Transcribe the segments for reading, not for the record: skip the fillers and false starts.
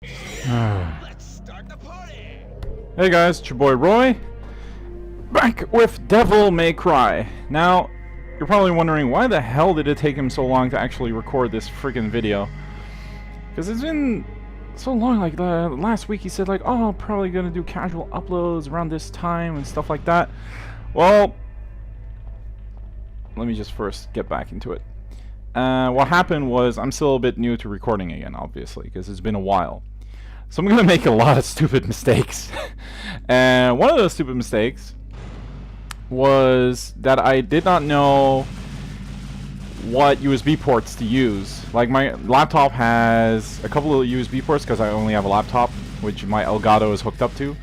Let's start the party. Hey guys, it's your boy Roy, back with Devil May Cry. Now, you're probably wondering why the hell did it take him so long to actually record this freaking video? Because it's been so long. Like last week he said like, oh, I'm probably gonna do casual uploads around this time and stuff like that. Well, let me just first get back into it. What happened was I'm still a bit new to recording again, obviously, because it's been a while. So I'm gonna make a lot of stupid mistakes. And one of those stupid mistakes was that I did not know what USB ports to use. Like, my laptop has a couple of USB ports because I only have a laptop, which my Elgato is hooked up to.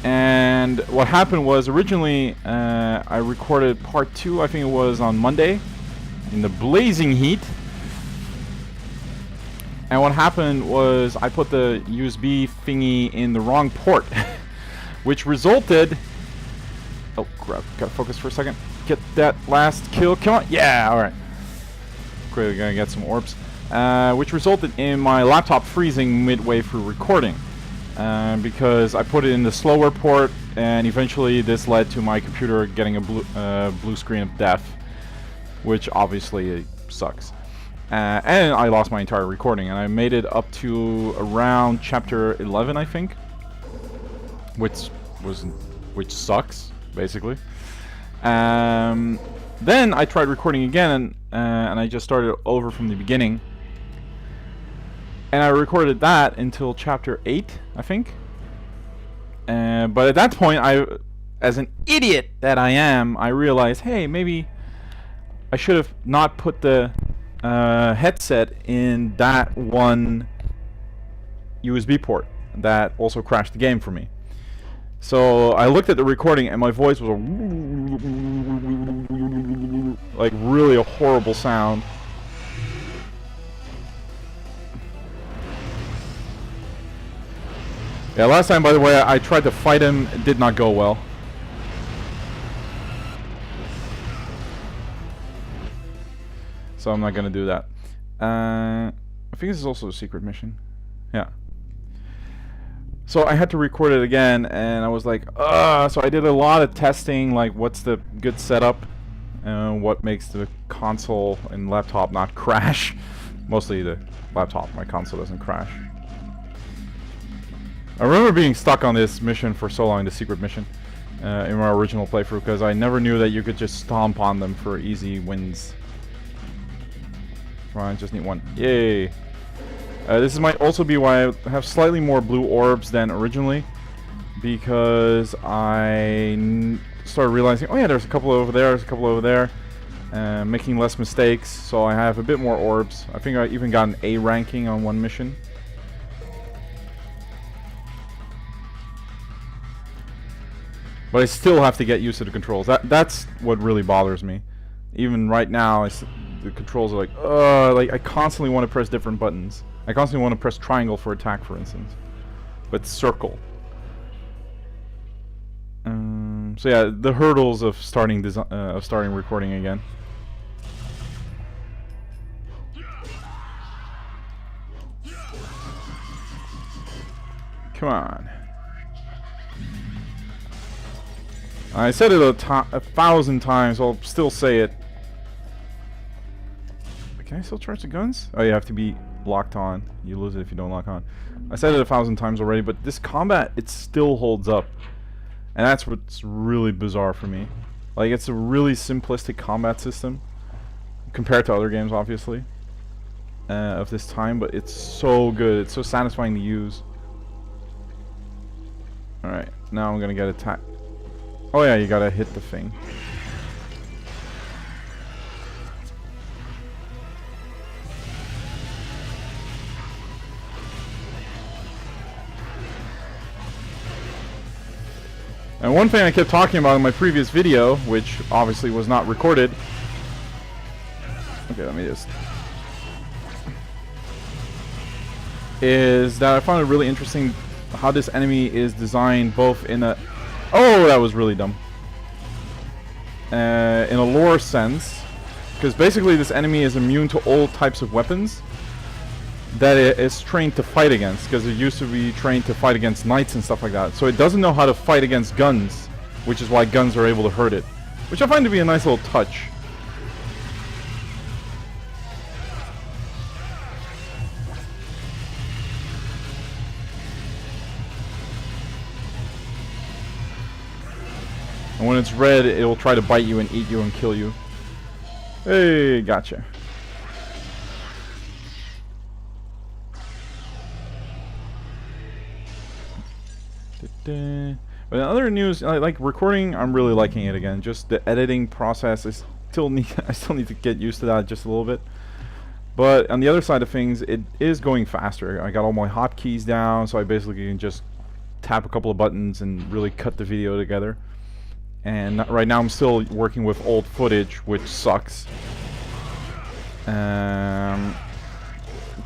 And what happened was, originally I recorded part 2, I think it was on Monday, in the blazing heat. And what happened was I put the USB thingy in the wrong port, which resulted... Oh crap, gotta focus for a second. Get that last kill, come on, yeah, alright. Quickly gonna get some orbs. Which resulted in my laptop freezing midway through recording. Because I put it in the slower port, and eventually this led to my computer getting a blue screen of death, which obviously sucks. And I lost my entire recording, and I made it up to around chapter 11, I think, which sucks, basically. Then I tried recording again, and I just started over from the beginning, and I recorded that until chapter 8, I think. But at that point, as an idiot that I am, I realized, hey, maybe I should have not put the headset in that one USB port that also crashed the game for me. So I looked at the recording and my voice was like really a horrible sound. Yeah, last time, by the way, I tried to fight him. It did not go well. So I'm not gonna do that. I think this is also a secret mission. Yeah. So I had to record it again, and I was like, so I did a lot of testing, like what's the good setup, what makes the console and laptop not crash. Mostly the laptop, my console doesn't crash. I remember being stuck on this mission for so long, the secret mission, in my original playthrough, because I never knew that you could just stomp on them for easy wins. Come on, just need one. Yay! This might also be why I have slightly more blue orbs than originally, because I started realizing, oh yeah, there's a couple over there, there's a couple over there, making less mistakes, so I have a bit more orbs. I think I even got an A ranking on one mission. But I still have to get used to the controls. That's what really bothers me. Even right now, the controls are like I constantly want to press different buttons. I constantly want to press triangle for attack, for instance, but circle. So yeah, the hurdles of starting recording again. Come on. I said it 1,000 times. I'll still say it. Can I still charge the guns? Oh, you have to be locked on. You lose it if you don't lock on. I said it 1,000 times already, but this combat, it still holds up. And that's what's really bizarre for me. Like, it's a really simplistic combat system, compared to other games, obviously, of this time, but it's so good. It's so satisfying to use. Alright, now I'm gonna get attacked. Oh yeah, you gotta hit the thing. And one thing I kept talking about in my previous video, which obviously was not recorded. Okay, let me just... is that I found it really interesting how this enemy is designed both in a... Oh, that was really dumb. In a lore sense. Because basically this enemy is immune to all types of weapons. that it is trained to fight against, because it used to be trained to fight against knights and stuff like that. So it doesn't know how to fight against guns, which is why guns are able to hurt it, which I find to be a nice little touch. And when it's red, it will try to bite you and eat you and kill you. Hey, gotcha. But in other news, like recording, I'm really liking it again. Just the editing process, I still need to get used to that just a little bit. But on the other side of things, it is going faster. I got all my hotkeys down, so I basically can just tap a couple of buttons and really cut the video together. And right now I'm still working with old footage, which sucks.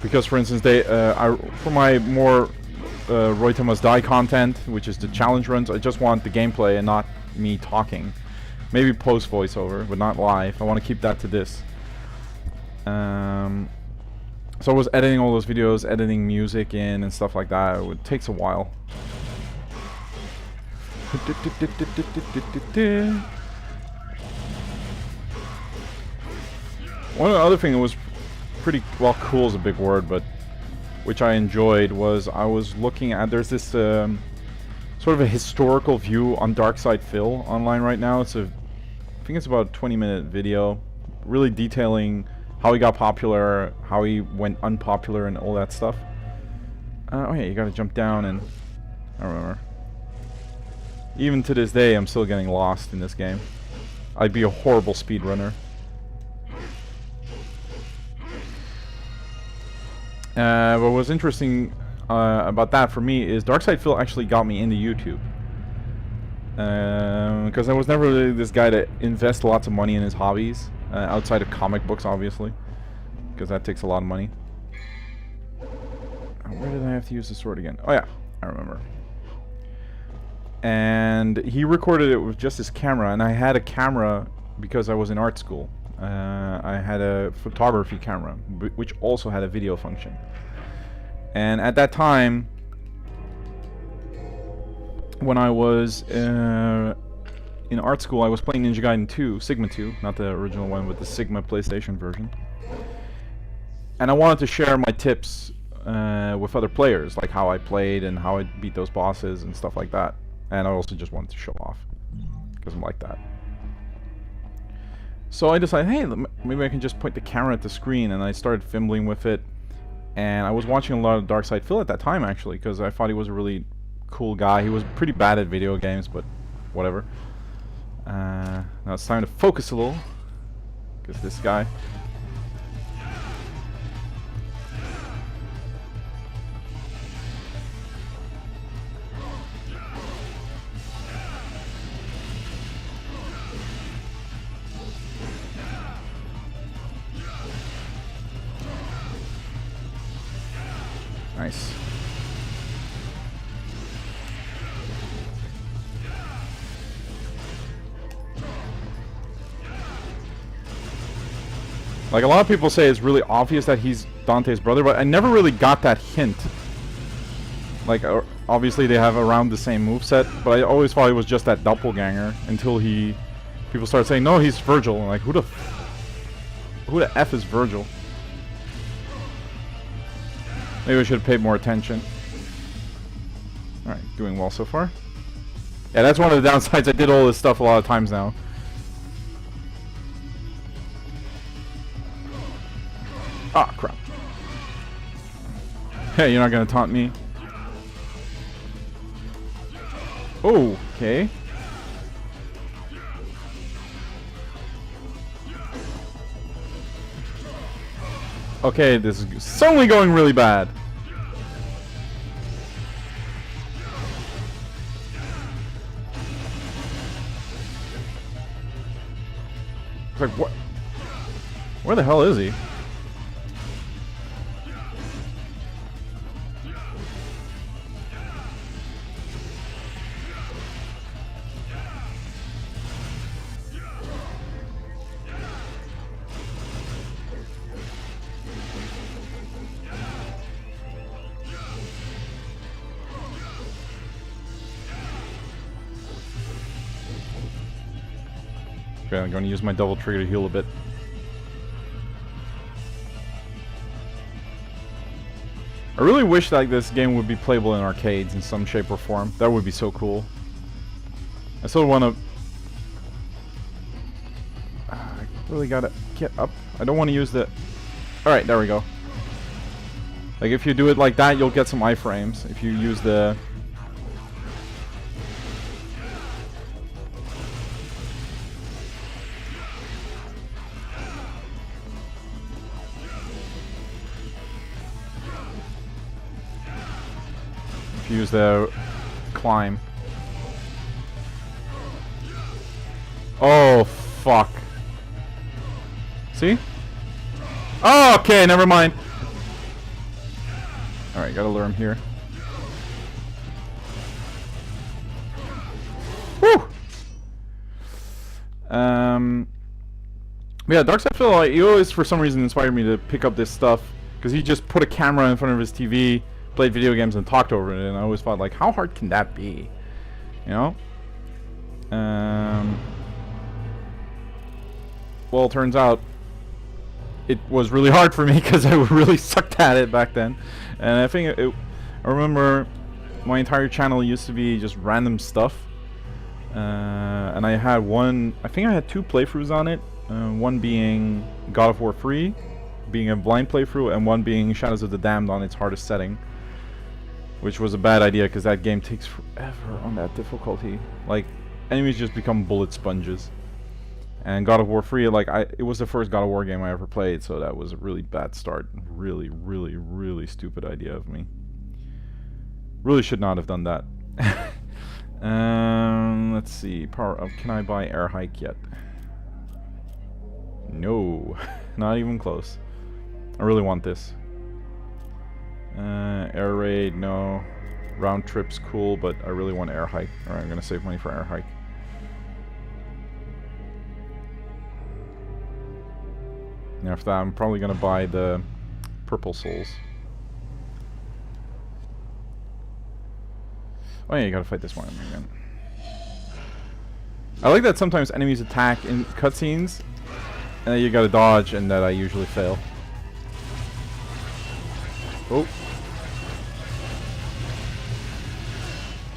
Because, for instance, for my more Royta Must Die content, which is the challenge runs, I just want the gameplay and not me talking. Maybe post voiceover, but not live. I want to keep that to this. So I was editing all those videos, editing music in and stuff like that. It takes a while. One other thing that was pretty, well, cool is a big word, but which I enjoyed, was I was looking at, there's this sort of a historical view on Darkside Phil online right now. I think it's about a 20-minute video, really detailing how he got popular, how he went unpopular, and all that stuff. Oh yeah, you gotta jump down, and I don't remember. Even to this day, I'm still getting lost in this game. I'd be a horrible speedrunner. What was interesting about that for me is Darkside Phil actually got me into YouTube. Because I was never really this guy to invest lots of money in his hobbies, outside of comic books, obviously, because that takes a lot of money. Where did I have to use the sword again? Oh yeah, I remember. And he recorded it with just his camera, and I had a camera because I was in art school. I had a photography camera, which also had a video function. And at that time, when I was in art school, I was playing Ninja Gaiden 2, Sigma 2, not the original one, but the Sigma PlayStation version. And I wanted to share my tips with other players, like how I played and how I beat those bosses and stuff like that. And I also just wanted to show off, because I'm like that. So I decided, hey, maybe I can just point the camera at the screen, and I started fiddling with it. And I was watching a lot of Darkside Phil at that time, actually, because I thought he was a really cool guy. He was pretty bad at video games, but whatever. Now it's time to focus a little, because this guy... Nice. Like, a lot of people say it's really obvious that he's Dante's brother, but I never really got that hint. Like, obviously they have around the same moveset, but I always thought he was just that doppelganger until people started saying, no, he's Virgil. I'm like, who the F is Virgil? Maybe I should have paid more attention. Alright, doing well so far. Yeah, that's one of the downsides. I did all this stuff a lot of times now. Ah, crap. Hey, you're not gonna taunt me. Oh, okay. Okay, this is suddenly going really bad. It's like, what? Where the hell is he? Okay, I'm going to use my double trigger to heal a bit. I really wish that this game would be playable in arcades in some shape or form. That would be so cool. I still want to... I really gotta get up. I don't want to use the... Alright, there we go. Like, if you do it like that, you'll get some iframes. If you use the... If you use the climb. Oh, fuck. See? Oh, okay, never mind. Alright, gotta lure him here. Woo! Yeah, Darkside like, he always, for some reason, inspired me to pick up this stuff. Because he just put a camera in front of his TV, played video games, and talked over it. And I always thought, like, how hard can that be? You know? Well, it turns out it was really hard for me because I really sucked at it back then. And I think I remember my entire channel used to be just random stuff. And I had I think I had 2 playthroughs on it. One being God of War 3, being a blind playthrough, and one being Shadows of the Damned on its hardest setting. Which was a bad idea because that game takes forever on that difficulty. Like, enemies just become bullet sponges. And God of War 3, like, it was the first God of War game I ever played, so that was a really bad start. Really, really, really stupid idea of me. Really should not have done that. Let's see. Power up. Can I buy air hike yet? No. Not even close. I really want this. Air raid, no. Round trip's cool, but I really want air hike. Alright, I'm gonna save money for air hike. And after that, I'm probably gonna buy the purple souls. Oh yeah, you gotta fight this one again. I like that sometimes enemies attack in cutscenes, and then you gotta dodge, and that I usually fail. Oh.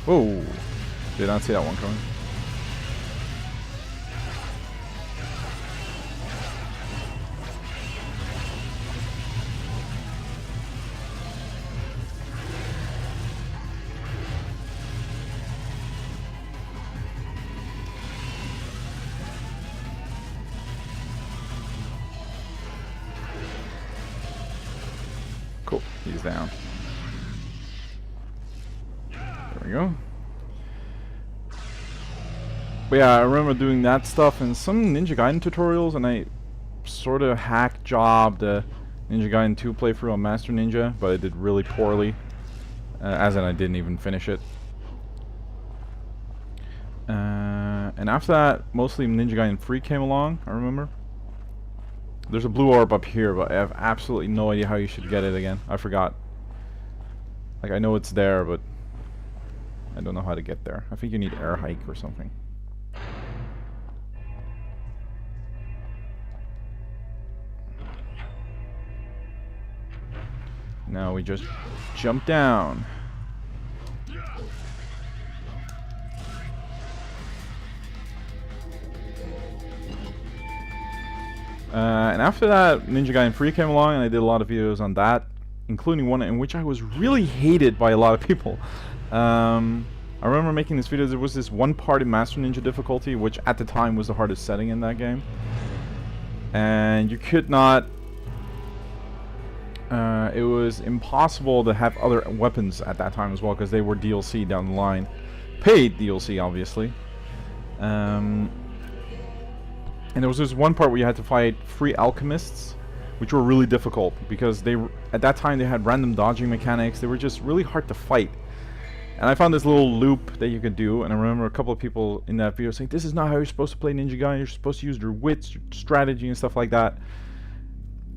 Whoa. Did not see that one coming. Cool, he's down. There we go. But yeah, I remember doing that stuff in some Ninja Gaiden tutorials, and I sort of hack jobbed the Ninja Gaiden 2 playthrough on Master Ninja, but I did really poorly. As in, I didn't even finish it. And after that, mostly Ninja Gaiden 3 came along, I remember. There's a blue orb up here, but I have absolutely no idea how you should get it again. I forgot. Like, I know it's there, but I don't know how to get there. I think you need air hike or something. Now we just jump down. And after that, Ninja Gaiden 3 came along, and I did a lot of videos on that, including one in which I was really hated by a lot of people. I remember making this video. There was this one part in Master Ninja difficulty, which at the time was the hardest setting in that game. And you could not... it was impossible to have other weapons at that time as well, because they were DLC down the line. Paid DLC, obviously. And there was this one part where you had to fight 3 alchemists, which were really difficult, because they at that time they had random dodging mechanics. They were just really hard to fight. And I found this little loop that you could do, and I remember a couple of people in that video saying, this is not how you're supposed to play Ninja Gaiden, you're supposed to use your wits, your strategy, and stuff like that.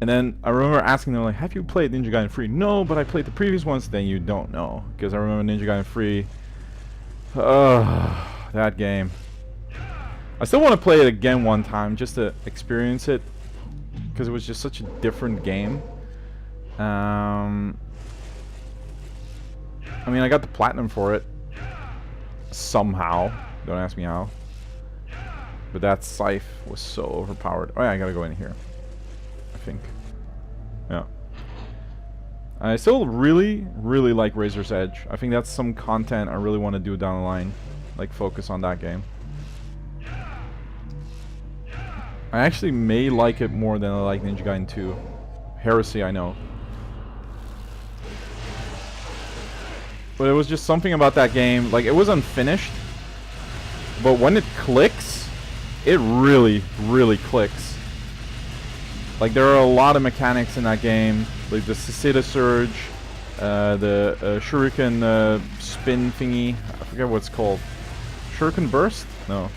And then I remember asking them, like, have you played Ninja Gaiden 3? No, but I played the previous ones. Then you don't know, because I remember Ninja Gaiden 3. That game. I still want to play it again one time just to experience it, because it was just such a different game. I mean, I got the platinum for it somehow. Don't ask me how. But that scythe was so overpowered. Oh yeah, I gotta go in here, I think. Yeah. I still really like Razor's Edge. I think that's some content I really want to do down the line. Like, focus on that game. I actually may like it more than I like Ninja Gaiden 2. Heresy, I know. But it was just something about that game. Like, it was unfinished. But when it clicks, it really clicks. Like, there are a lot of mechanics in that game. Like the Sisida Surge, the Shuriken spin thingy. I forget what it's called. Shuriken Burst? No.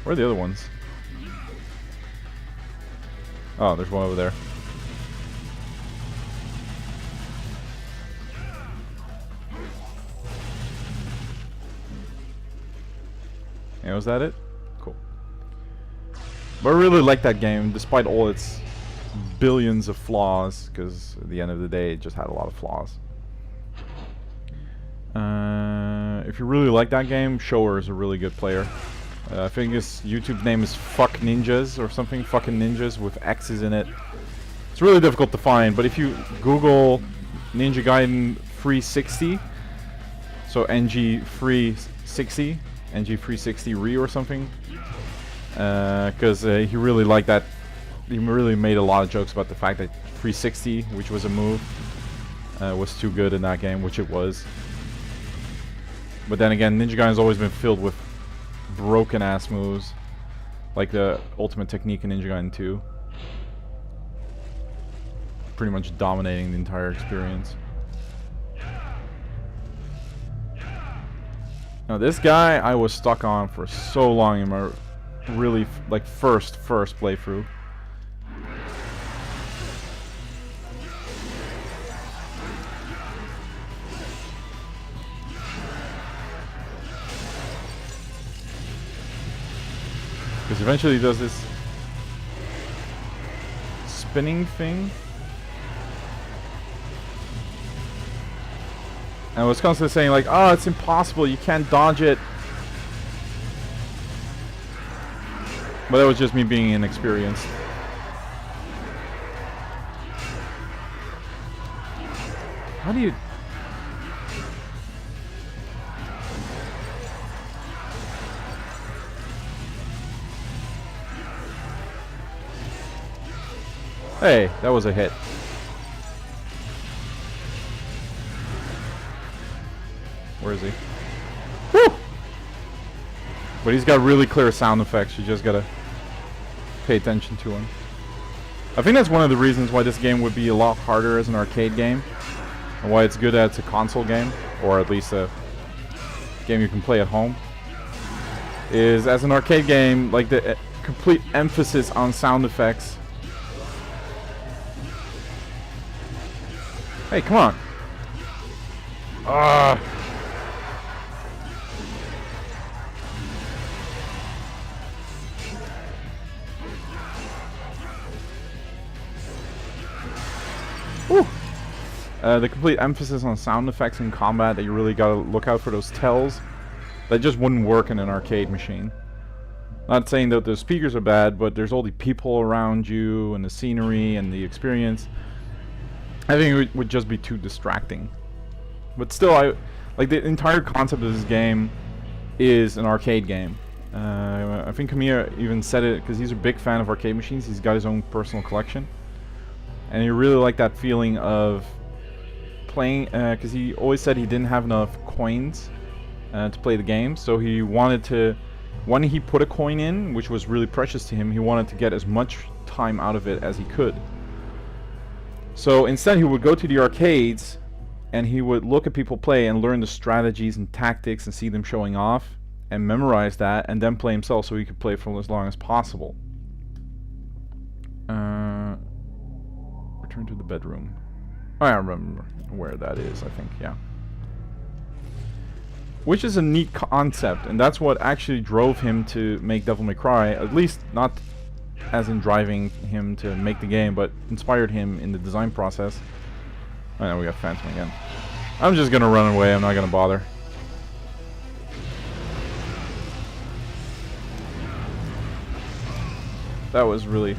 Where are the other ones? Oh, there's one over there. Yeah, was that it? Cool. But I really like that game, despite all its billions of flaws, because at the end of the day, it just had a lot of flaws. If you really like that game, Shower is a really good player. I think his YouTube name is Fuck Ninjas or something. Fucking Ninjas with X's in it. It's really difficult to find, but if you Google Ninja Gaiden 360, so NG 360, NG 360 Re or something, because he really liked that. He really made a lot of jokes about the fact that 360, which was a move, was too good in that game, which it was. But then again, Ninja Gaiden's always been filled with broken ass moves, like the ultimate technique in Ninja Gaiden 2, pretty much dominating the entire experience. Now this guy I was stuck on for so long in my really like first playthrough. Because eventually he does this spinning thing. And I was constantly saying like, oh, it's impossible, you can't dodge it. But that was just me being inexperienced. How do you... Hey, that was a hit. Where is he? Woo! But he's got really clear sound effects. You just gotta pay attention to him. I think that's one of the reasons why this game would be a lot harder as an arcade game, and why it's good as a console game, or at least a game you can play at home. Is as an arcade game, like the complete emphasis on sound effects. Hey, come on. Woo. The complete emphasis on sound effects in combat, that you really gotta look out for those tells. That just wouldn't work in an arcade machine. Not saying that the speakers are bad, but there's all the people around you, and the scenery, and the experience. I think it would just be too distracting. But still, like the entire concept of this game is an arcade game. I think Kamiya even said it, because he's a big fan of arcade machines. He's got his own personal collection. And he really liked that feeling of playing, because he always said he didn't have enough coins to play the game. So he wanted to, when he put a coin in, which was really precious to him, he wanted to get as much time out of it as he could. So instead he would go to the arcades and he would look at people play and learn the strategies and tactics and see them showing off and memorize that, and then play himself so he could play for as long as possible. Return to the bedroom. Oh, I remember where that is, I think, yeah. Which is a neat concept, and that's what actually drove him to make Devil May Cry, at least not as in driving him to make the game, but inspired him in the design process. Oh, now we got Phantom again. I'm just gonna run away, I'm not gonna bother. That was really...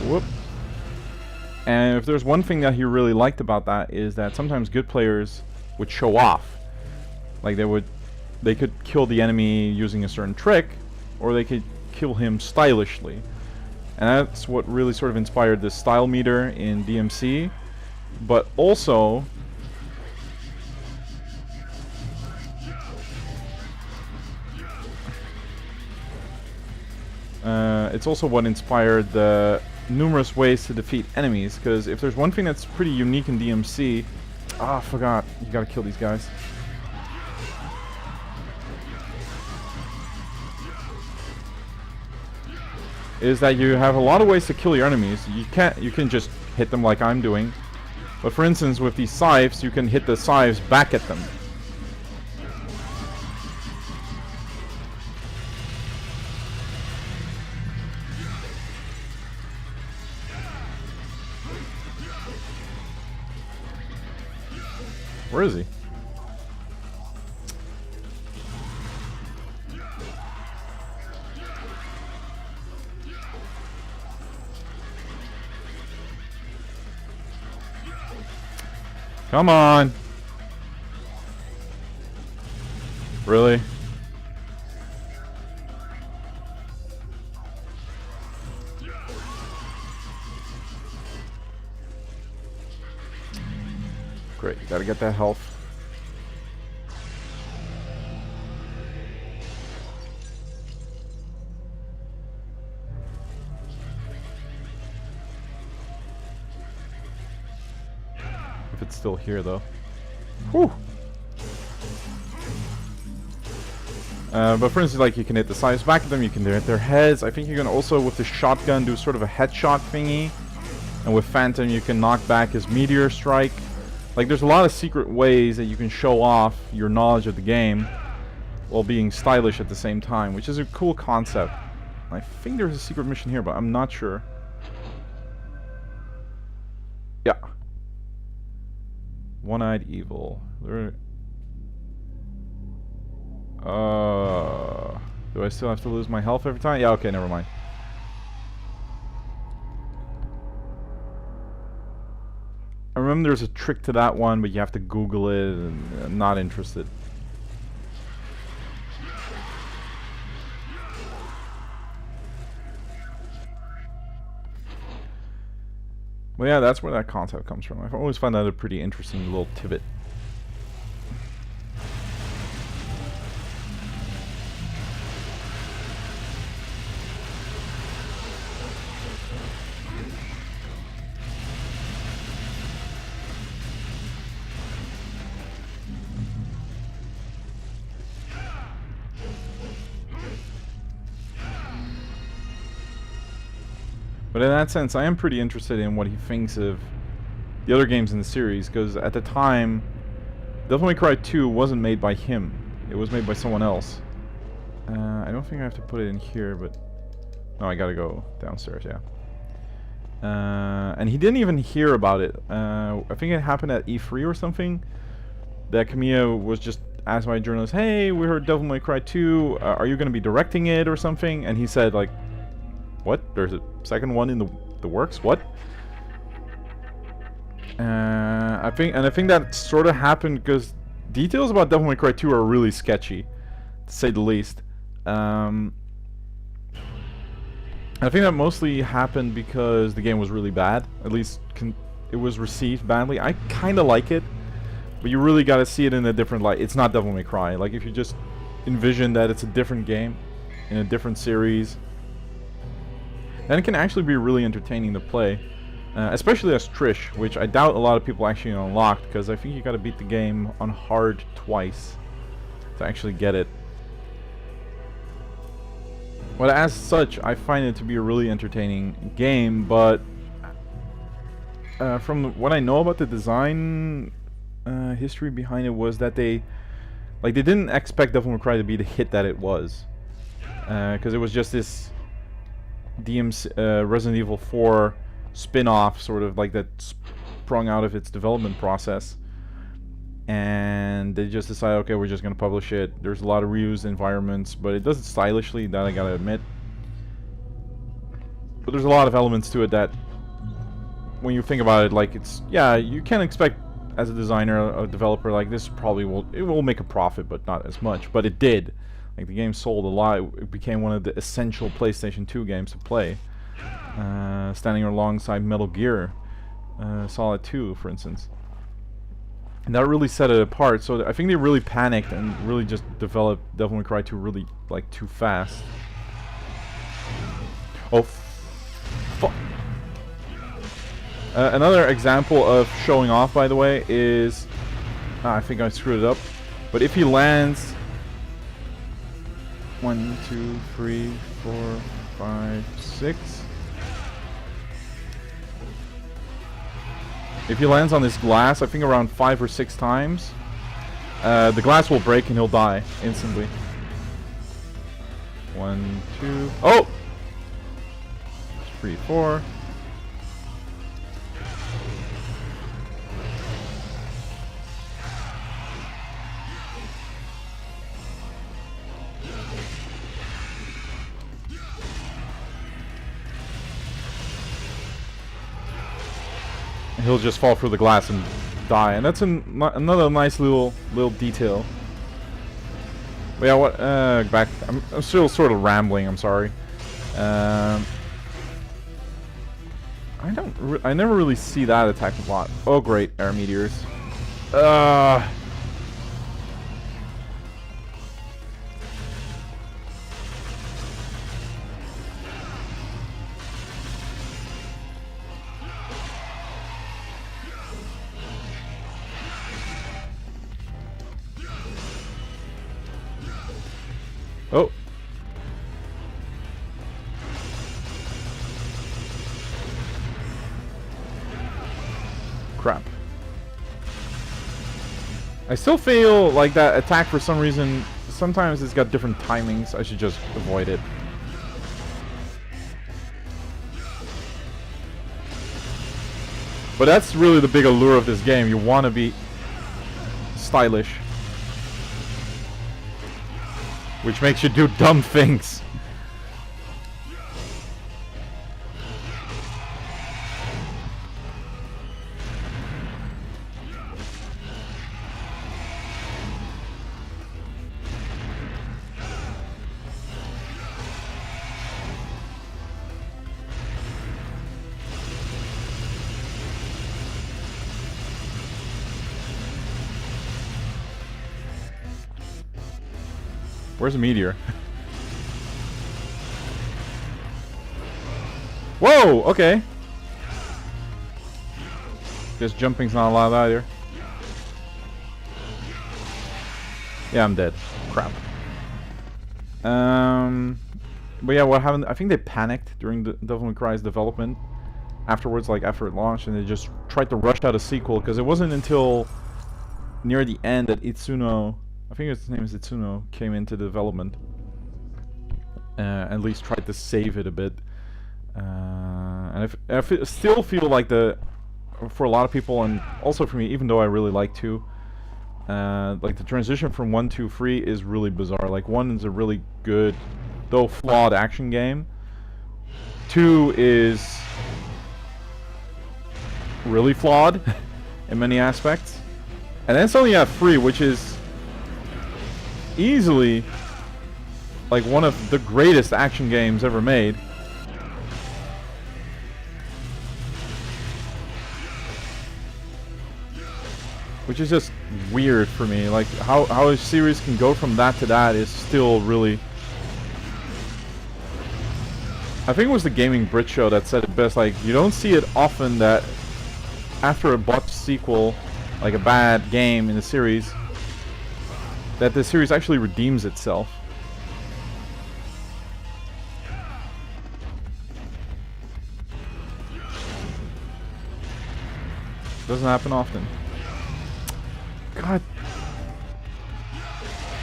Whoop. And if there's one thing that he really liked about that, is that sometimes good players would show off. Like they could kill the enemy using a certain trick, or they could kill him stylishly. And that's what really sort of inspired the style meter in DMC. But also, it's also what inspired the numerous ways to defeat enemies. Because if there's one thing that's pretty unique in DMC... Ah, I forgot. You gotta kill these guys. Is that you have a lot of ways to kill your enemies. You can just hit them like I'm doing. But for instance, with these scythes, you can hit the scythes back at them. Where is he? Come on. Really? Great, gotta get that health. If it's still here, though. Whew! But for instance, like, you can hit the sides back of them, you can hit their heads. I think you can also, with the shotgun, do sort of a headshot thingy. And with Phantom, you can knock back his meteor strike. Like, there's a lot of secret ways that you can show off your knowledge of the game while being stylish at the same time, which is a cool concept. I think there's a secret mission here, but I'm not sure. Yeah. One-eyed evil. Do I still have to lose my health every time? Yeah, okay, never mind. I remember there's a trick to that one, but you have to Google it, and I'm not interested. Well, yeah, that's where that concept comes from. I've always found that a pretty interesting little tidbit. But in that sense, I am pretty interested in what he thinks of the other games in the series, because at the time, Devil May Cry 2 wasn't made by him. It was made by someone else. I don't think I have to put it in here, but... No, I gotta go downstairs, yeah. And he didn't even hear about it. I think it happened at E3 or something, that Kamiya was just asked by a journalist, hey, we heard Devil May Cry 2, are you gonna be directing it or something? And he said, like, what? There's a second one in the works? What? I think that sort of happened because details about Devil May Cry 2 are really sketchy, to say the least. I think that mostly happened because the game was really bad. At least it was received badly. I kind of like it, but you really got to see it in a different light. It's not Devil May Cry. Like, if you just envision that it's a different game in a different series, then it can actually be really entertaining to play. especially as Trish, which I doubt a lot of people actually unlocked, because I think you gotta beat the game on hard twice to actually get it. But as such, I find it to be a really entertaining game, but from what I know about the design history behind it was that they didn't expect Devil May Cry to be the hit that it was, because it was just this Resident Evil 4 spin-off, sort of like that sprung out of its development process, and they just decided, okay, we're just gonna publish it. There's a lot of reused environments, but it does it stylishly, that I gotta admit. But there's a lot of elements to it that, when you think about it, like, it's, yeah, you can expect as a designer, a developer, like, this probably will make a profit, but not as much. But it did. Like, the game sold a lot. It became one of the essential PlayStation 2 games to play, standing alongside Metal Gear Solid 2, for instance. And that really set it apart. So I think they really panicked and really just developed Devil May Cry 2 really, like, too fast. Oh, fuck. Another example of showing off, by the way, is... I think I screwed it up. But if he lands... 1, 2, 3, 4, 5, 6... If he lands on this glass, I think around 5 or 6 times, the glass will break and he'll die instantly. 1, 2... Oh! 3, 4... He'll just fall through the glass and die, and that's another nice little detail. But yeah, what? Back. I'm still sort of rambling. I'm sorry. I never really see that attack a lot. Oh great, air meteors. Oh. Crap. I still feel like that attack, for some reason, sometimes it's got different timings. I should just avoid it. But that's really the big allure of this game. You want to be stylish, which makes you do dumb things. Where's a meteor? Whoa! Okay. Guess jumping's not allowed either. Yeah, I'm dead. Crap. But yeah, what happened? I think they panicked during the Devil May Cry's development. Afterwards, like after it launched, and they just tried to rush out a sequel, because it wasn't until near the end that Itsuno, I think his name is Itsuno, came into development. At least tried to save it a bit. And I still feel like for a lot of people, and also for me, even though I really like 2, like the transition from 1 to 3 is really bizarre. Like 1 is a really good, though flawed, action game. 2 is really flawed in many aspects. And then suddenly you have 3, which is easily like one of the greatest action games ever made. Which is just weird for me. Like how a series can go from that to that is still really I think it was the Gaming Brit Show that said it best. Like, you don't see it often that after a botched sequel, like a bad game in the series, that the series actually redeems itself. Doesn't happen often. God.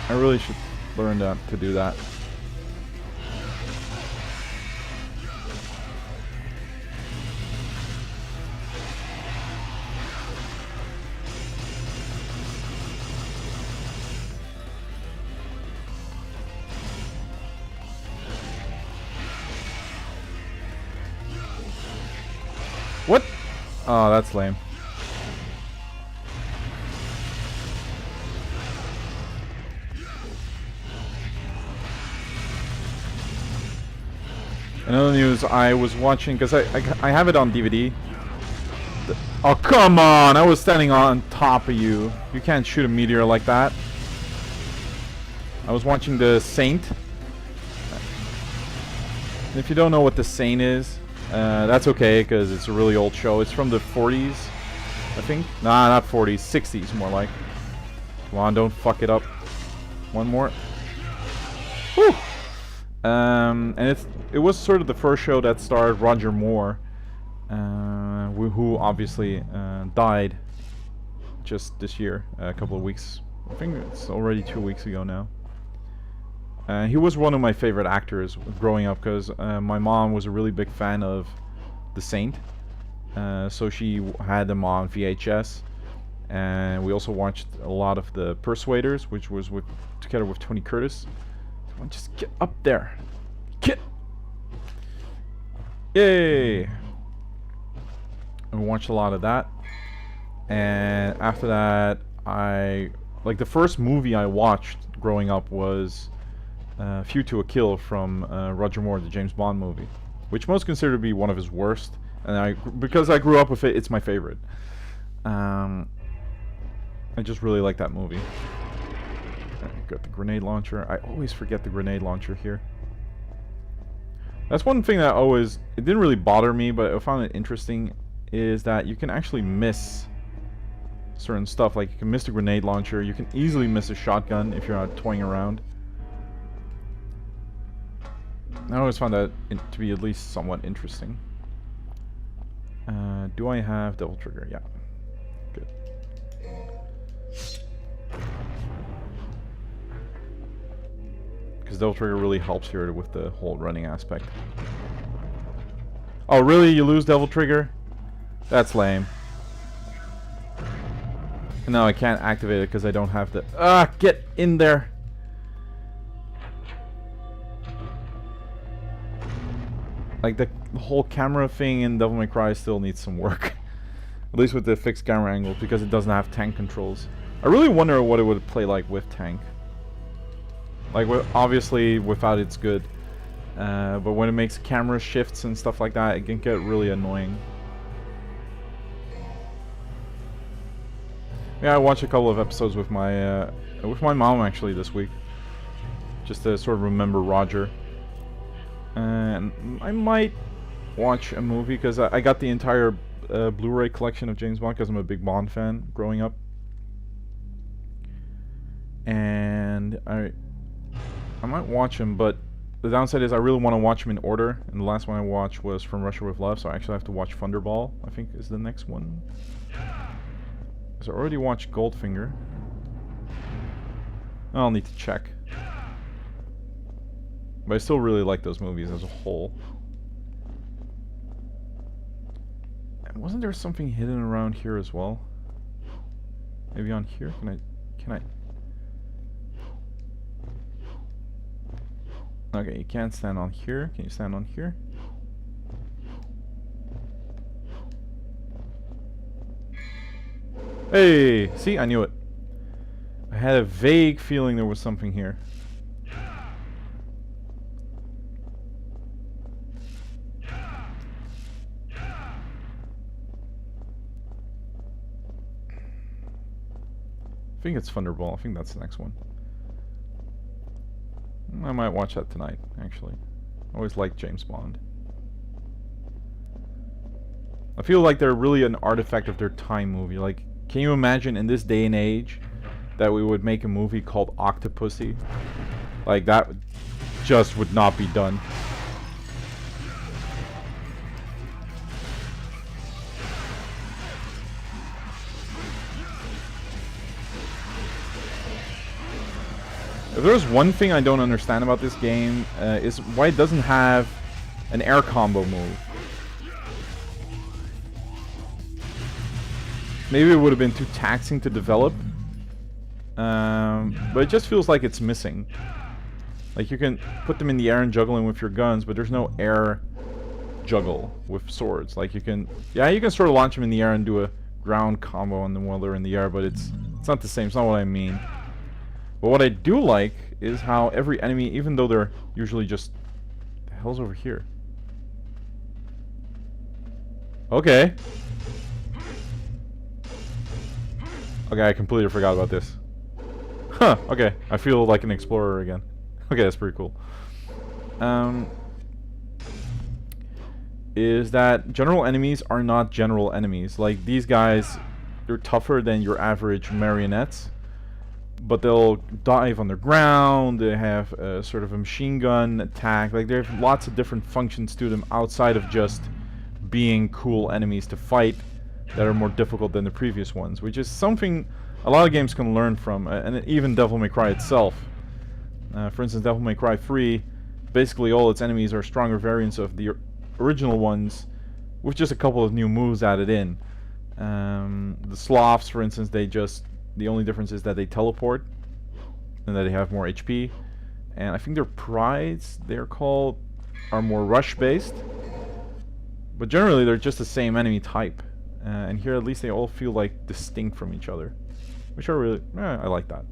I really should learn to do that. What? Oh, that's lame. In other news, I was watching, because I have it on DVD. Oh, come on! I was standing on top of you. You can't shoot a meteor like that. I was watching The Saint. If you don't know what The Saint is, that's okay, because it's a really old show. It's from the 40s, I think. Nah, not 40s. 60s, more like. Come on, don't fuck it up. One more. Whew! And it was sort of the first show that starred Roger Moore, who obviously died just this year, a couple of weeks. I think it's already 2 weeks ago now. He was one of my favorite actors growing up, because my mom was a really big fan of The Saint, so she had them on VHS, and we also watched a lot of The Persuaders, which was together with Tony Curtis. Come on, just get up there. Get! Yay! And we watched a lot of that. And after that, like the first movie I watched growing up was Feud to a Kill from Roger Moore, the James Bond movie, which most consider to be one of his worst. And because I grew up with it, it's my favorite. I just really like that movie. Got the grenade launcher. I always forget the grenade launcher here. That's one thing that it didn't really bother me, but I found it interesting, is that you can actually miss certain stuff. Like, you can miss the grenade launcher, you can easily miss a shotgun if you're not toying around. I always found that to be at least somewhat interesting. Do I have Devil Trigger? Yeah. Good. Because Devil Trigger really helps here with the whole running aspect. Oh, really? You lose Devil Trigger? That's lame. No, I can't activate it because I don't have the... Ah, get in there! Like, the whole camera thing in Devil May Cry still needs some work. At least with the fixed camera angle, because it doesn't have tank controls. I really wonder what it would play like with tank. Like, obviously, without it's good. But when it makes camera shifts and stuff like that, it can get really annoying. Yeah, I watched a couple of episodes with my mom actually this week, just to sort of remember Roger. And I might watch a movie, because I got the entire Blu-ray collection of James Bond, because I'm a big Bond fan growing up. And I might watch him, but the downside is I really want to watch him in order, and the last one I watched was From Russia with Love, so I actually have to watch Thunderball, I think is the next one. Because I already watched Goldfinger. I'll need to check. But I still really like those movies as a whole. And wasn't there something hidden around here as well? Maybe on here? Can I... Okay, you can't stand on here. Can you stand on here? Hey! See? I knew it. I had a vague feeling there was something here. I think it's Thunderball. I think that's the next one. I might watch that tonight, actually. I always liked James Bond. I feel like they're really an artifact of their time movie. Like, can you imagine in this day and age that we would make a movie called Octopussy? Like, that just would not be done. If there's one thing I don't understand about this game, is why it doesn't have an air combo move. Maybe it would have been too taxing to develop, but it just feels like it's missing. Like, you can put them in the air and juggle them with your guns, but there's no air juggle with swords. Like, you can, yeah, you can sort of launch them in the air and do a ground combo on them while they're in the air, but it's not the same. It's not what I mean. But what I do like is how every enemy, even though they're usually just... the hell's over here? Okay. Okay, I completely forgot about this. Huh, okay. I feel like an explorer again. Okay, that's pretty cool. Is that general enemies are not general enemies. Like, these guys, they're tougher than your average marionettes. But they'll dive on the ground, they have a sort of a machine gun attack. Like, they have lots of different functions to them outside of just being cool enemies to fight that are more difficult than the previous ones, which is something a lot of games can learn from, and even Devil May Cry itself. For instance, Devil May Cry 3, basically all its enemies are stronger variants of the original ones, with just a couple of new moves added in. The Sloths, for instance, the only difference is that they teleport, and that they have more HP. And I think their prides, they're called, are more rush-based. But generally, they're just the same enemy type. And here, at least, they all feel like distinct from each other, which are really, I like that.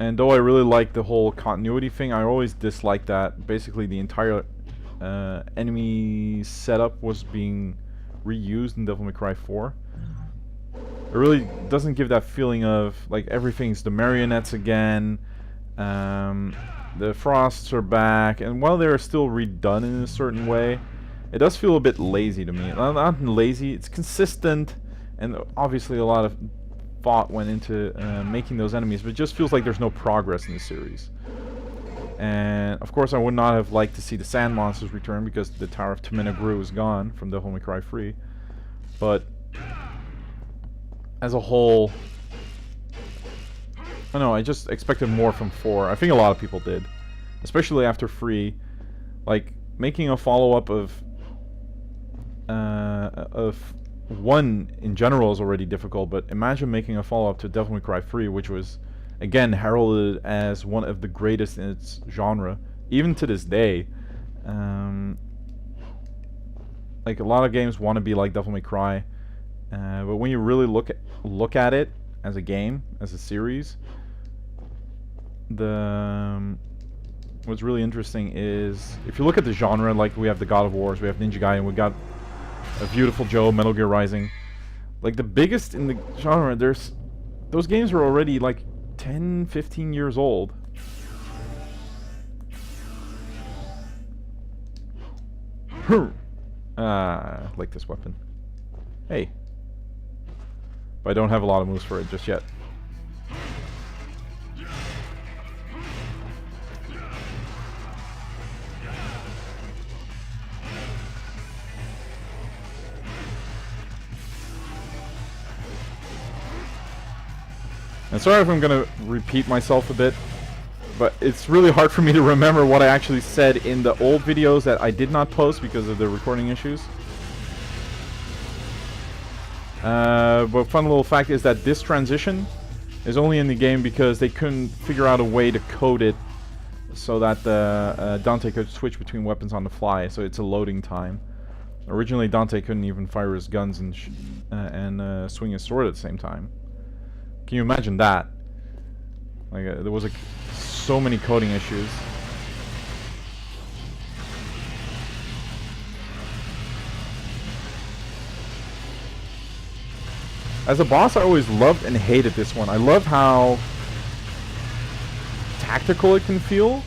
And though I really like the whole continuity thing, I always dislike that basically the entire enemy setup was being reused in Devil May Cry 4. It really doesn't give that feeling of, like, everything's the marionettes again. The Frosts are back, and while they're still redone in a certain way, it does feel a bit lazy to me. Not lazy, it's consistent, and obviously a lot of thought went into making those enemies, but it just feels like there's no progress in the series. And of course I would not have liked to see the sand monsters return because the Tower of Temenagru is gone from Devil May Cry 3. But as a whole, I don't know, I just expected more from 4. I think a lot of people did. Especially after 3. Like, making a follow-up of 1 in general is already difficult, but imagine making a follow-up to Devil May Cry 3, which was, again, heralded as one of the greatest in its genre, even to this day. Like, a lot of games want to be like Devil May Cry, but when you really look at it as a game, as a series, what's really interesting is, if you look at the genre, like we have the God of Wars, we have Ninja Gaiden, we got a Beautiful Joe, Metal Gear Rising. Like, the biggest in the genre, those games are already like 10, 15 years old. Like this weapon. Hey. But I don't have a lot of moves for it just yet. And sorry if I'm gonna repeat myself a bit, but it's really hard for me to remember what I actually said in the old videos that I did not post because of the recording issues. But fun little fact is that this transition is only in the game because they couldn't figure out a way to code it so that Dante could switch between weapons on the fly, so it's a loading time. Originally, Dante couldn't even fire his guns and swing his sword at the same time. Can you imagine that? Like, there was so many coding issues. As a boss, I always loved and hated this one. I love how tactical it can feel.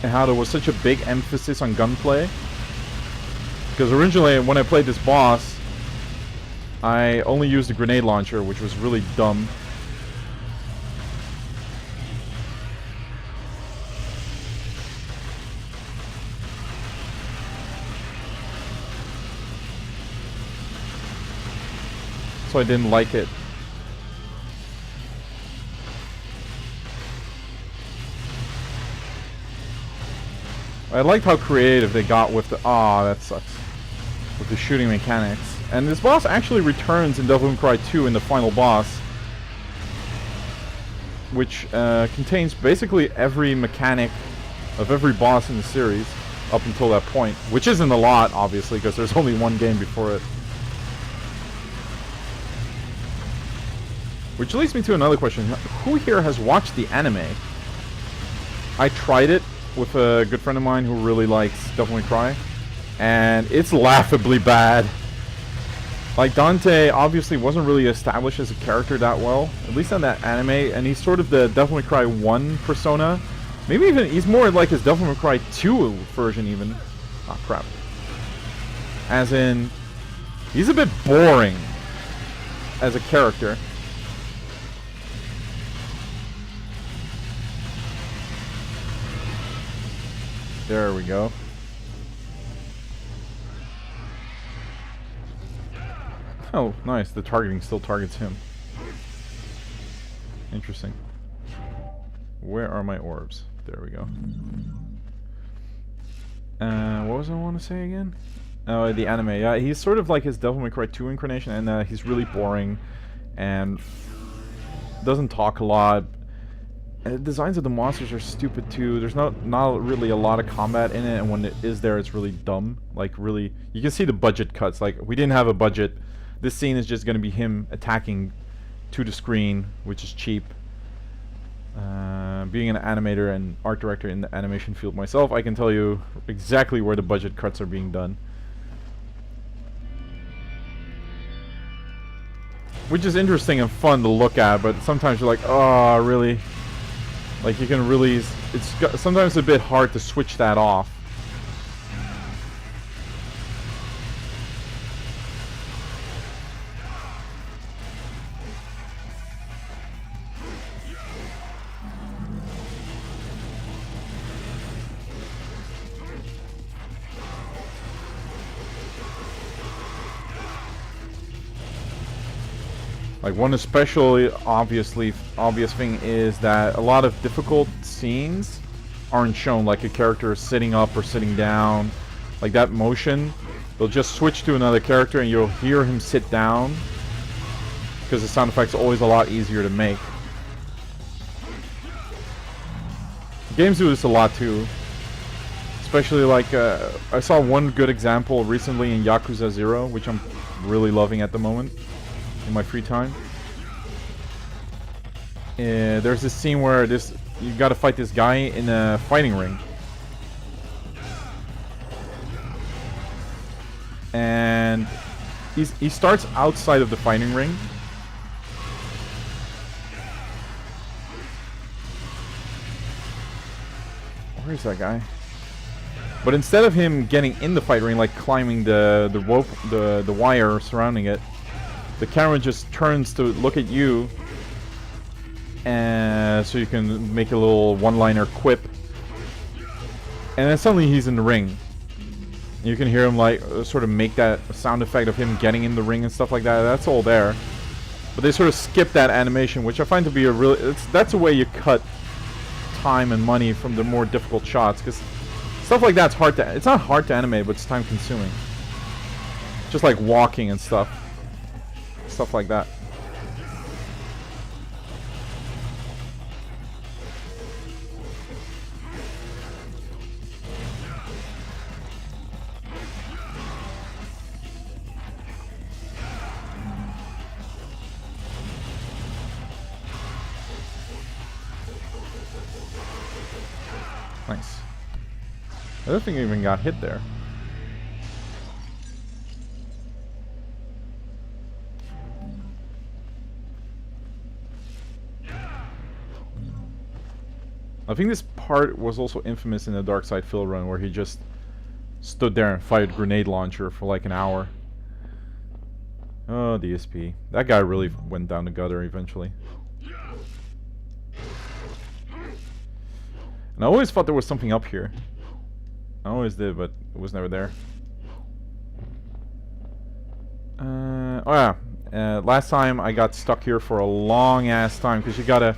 and how there was such a big emphasis on gunplay. Because originally, when I played this boss, I only used a grenade launcher, which was really dumb. So I didn't like it. I liked how creative they got with the... Aw, that sucks. With the shooting mechanics. And this boss actually returns in Devil May Cry 2 in the final boss. Which contains basically every mechanic of every boss in the series up until that point. Which isn't a lot, obviously, because there's only one game before it. Which leads me to another question. Who here has watched the anime? I tried it with a good friend of mine who really likes Devil May Cry, and it's laughably bad. Like, Dante obviously wasn't really established as a character that well, at least in that anime, and he's sort of the Devil May Cry 1 persona. Maybe even, he's more like his Devil May Cry 2 version even. Ah, crap. As in, he's a bit boring as a character. There we go. Oh, nice. The targeting still targets him. Interesting. Where are my orbs? There we go. What was I want to say again? Oh, the anime. Yeah, he's sort of like his Devil May Cry 2 incarnation, and he's really boring and doesn't talk a lot. And the designs of the monsters are stupid too. There's not really a lot of combat in it, and when it is there, it's really dumb. Like, really, you can see the budget cuts. Like, we didn't have a budget. This scene is just going to be him attacking to the screen, which is cheap. Being an animator and art director in the animation field myself, I can tell you exactly where the budget cuts are being done. Which is interesting and fun to look at, but sometimes you're like, oh, really? Like, you can really... It's sometimes a bit hard to switch that off. Like, one especially obvious thing is that a lot of difficult scenes aren't shown, like a character sitting up or sitting down. Like, that motion, they'll just switch to another character and you'll hear him sit down, because the sound effect's always a lot easier to make. Games do this a lot too. Especially like, I saw one good example recently in Yakuza 0, which I'm really loving at the moment. In my free time. There's this scene where you gotta fight this guy in a fighting ring. And he starts outside of the fighting ring. Where is that guy? But instead of him getting in the fighting ring, like climbing the rope, the wire surrounding it, the camera just turns to look at you, and so you can make a little one-liner quip, and then suddenly he's in the ring. You can hear him like sort of make that sound effect of him getting in the ring and stuff like that. That's all there, but they sort of skip that animation, which I find to be a really that's a way you cut time and money from the more difficult shots, because stuff like that's hard to. It's not hard to animate, but it's time-consuming. Just like walking and stuff. Stuff like that. Nice. I don't think I even got hit there. I think this part was also infamous in the Dark Side Phil run, where he just stood there and fired grenade launcher for like an hour. Oh, DSP. That guy really went down the gutter eventually. And I always thought there was something up here. I always did, but it was never there. Oh yeah. Last time I got stuck here for a long ass time, because you gotta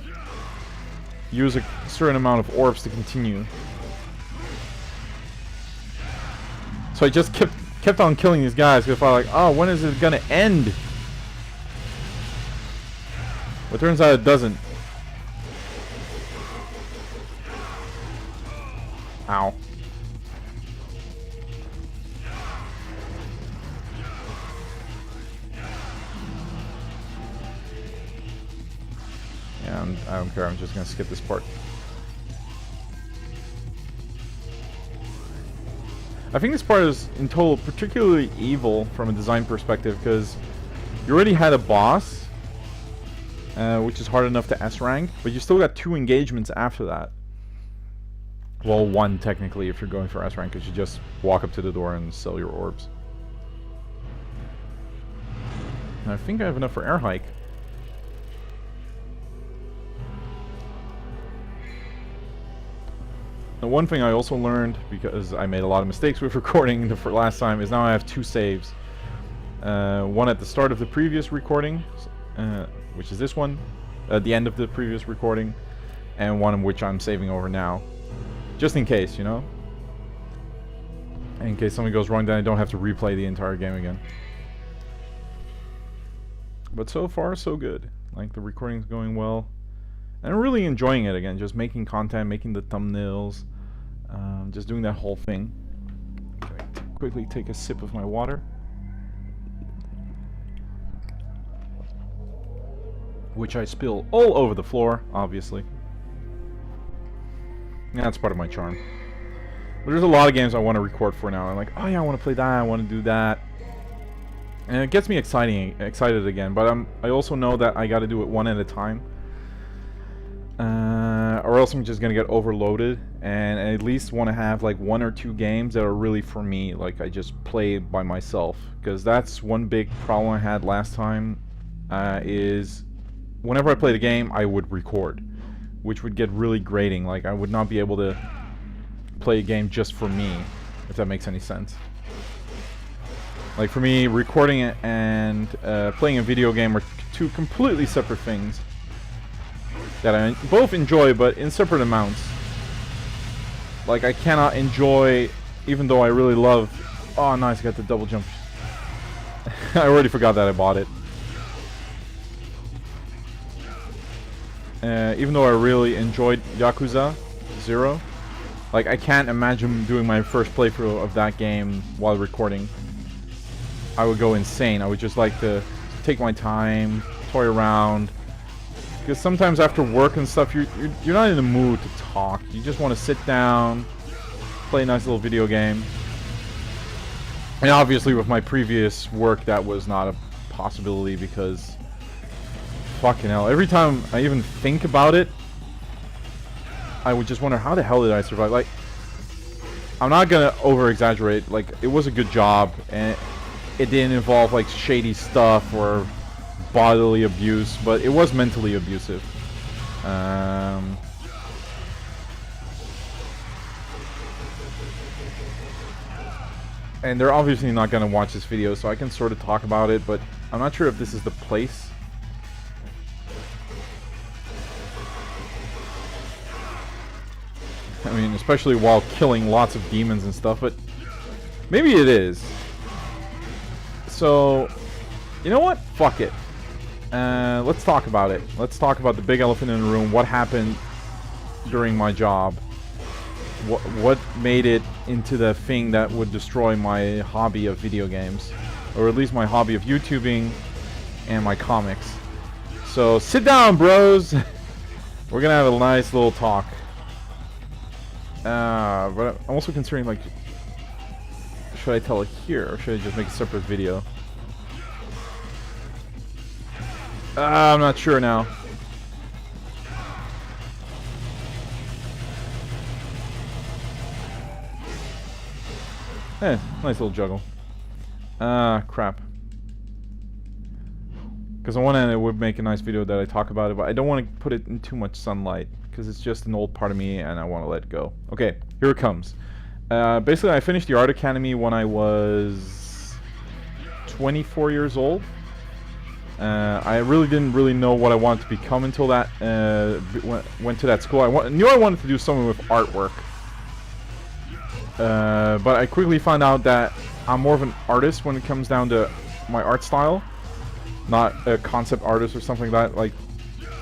use a certain amount of orbs to continue. So I just kept on killing these guys, because I thought like, oh, when is it gonna end? But it turns out it doesn't. Ow. Yeah, I don't care. I'm just gonna skip this part. I think this part is, in total, particularly evil from a design perspective, because you already had a boss, which is hard enough to S rank, but you still got 2 engagements after that. Well, 1 technically if you're going for S rank, because you just walk up to the door and sell your orbs. And I think I have enough for air hike. The one thing I also learned, because I made a lot of mistakes with recording the last time, is now I have 2 saves. One at the start of the previous recording, which is this one, at the end of the previous recording, and one in which I'm saving over now. Just in case, you know? In case something goes wrong, then I don't have to replay the entire game again. But so far, so good. Like, the recording's going well. And I'm really enjoying it again, just making content, making the thumbnails, just doing that whole thing. Okay, quickly take a sip of my water. Which I spill all over the floor, obviously. Yeah, that's part of my charm. But there's a lot of games I want to record for now. I'm like, oh yeah, I want to play that, I want to do that. And it gets me excited again, but I also know that I got to do it one at a time. Or else I'm just gonna get overloaded, and I at least want to have like 1 or 2 games that are really for me, like I just play by myself. Because that's one big problem I had last time, is whenever I played a game I would record, which would get really grating. Like, I would not be able to play a game just for me, if that makes any sense. Like, for me, recording it and playing a video game are 2 completely separate things that I both enjoy, but in separate amounts. Like, I cannot enjoy, even though I really love... Oh, nice, I got the double jump. I already forgot that I bought it. Even though I really enjoyed Yakuza 0, like, I can't imagine doing my first playthrough of that game while recording. I would go insane. I would just like to take my time, toy around. Because sometimes after work and stuff, you're not in the mood to talk. You just want to sit down, play a nice little video game. And obviously with my previous work, that was not a possibility, because... Fucking hell. Every time I even think about it, I would just wonder, how the hell did I survive? Like, I'm not gonna over-exaggerate. Like, it was a good job, and it didn't involve, like, shady stuff or bodily abuse, but it was mentally abusive. And they're obviously not gonna watch this video, so I can sort of talk about it, but I'm not sure if this is the place. I mean, especially while killing lots of demons and stuff, but maybe it is. So, you know what? Fuck it. Let's talk about it. Let's talk about the big elephant in the room. What happened during my job? What made it into the thing that would destroy my hobby of video games? Or at least my hobby of YouTubing and my comics. So, sit down, bros! We're gonna have a nice little talk. But I'm also considering, like, should I tell it here, or should I just make a separate video? I'm not sure now. Nice little juggle. Crap. Because on one end it would make a nice video that I talk about it, but I don't want to put it in too much sunlight, because it's just an old part of me and I want to let it go. Okay, here it comes. Basically, I finished the Art Academy when I was 24 years old. I really didn't know what I wanted to become until that went to that school. I knew I wanted to do something with artwork. But I quickly found out that I'm more of an artist when it comes down to my art style, not a concept artist or something like that. Like,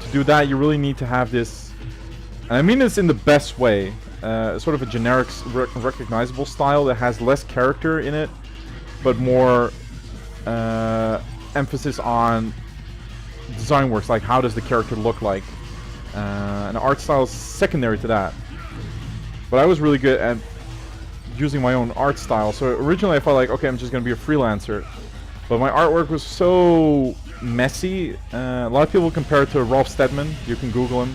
to do that, you really need to have this, and I mean this in the best way, sort of a generic, recognizable style that has less character in it, but more emphasis on design works, like how does the character look like. And art style is secondary to that. But I was really good at using my own art style, so originally I felt like, okay, I'm just gonna be a freelancer. But my artwork was so messy. A lot of people compare it to Rolf Stedman. You can Google him.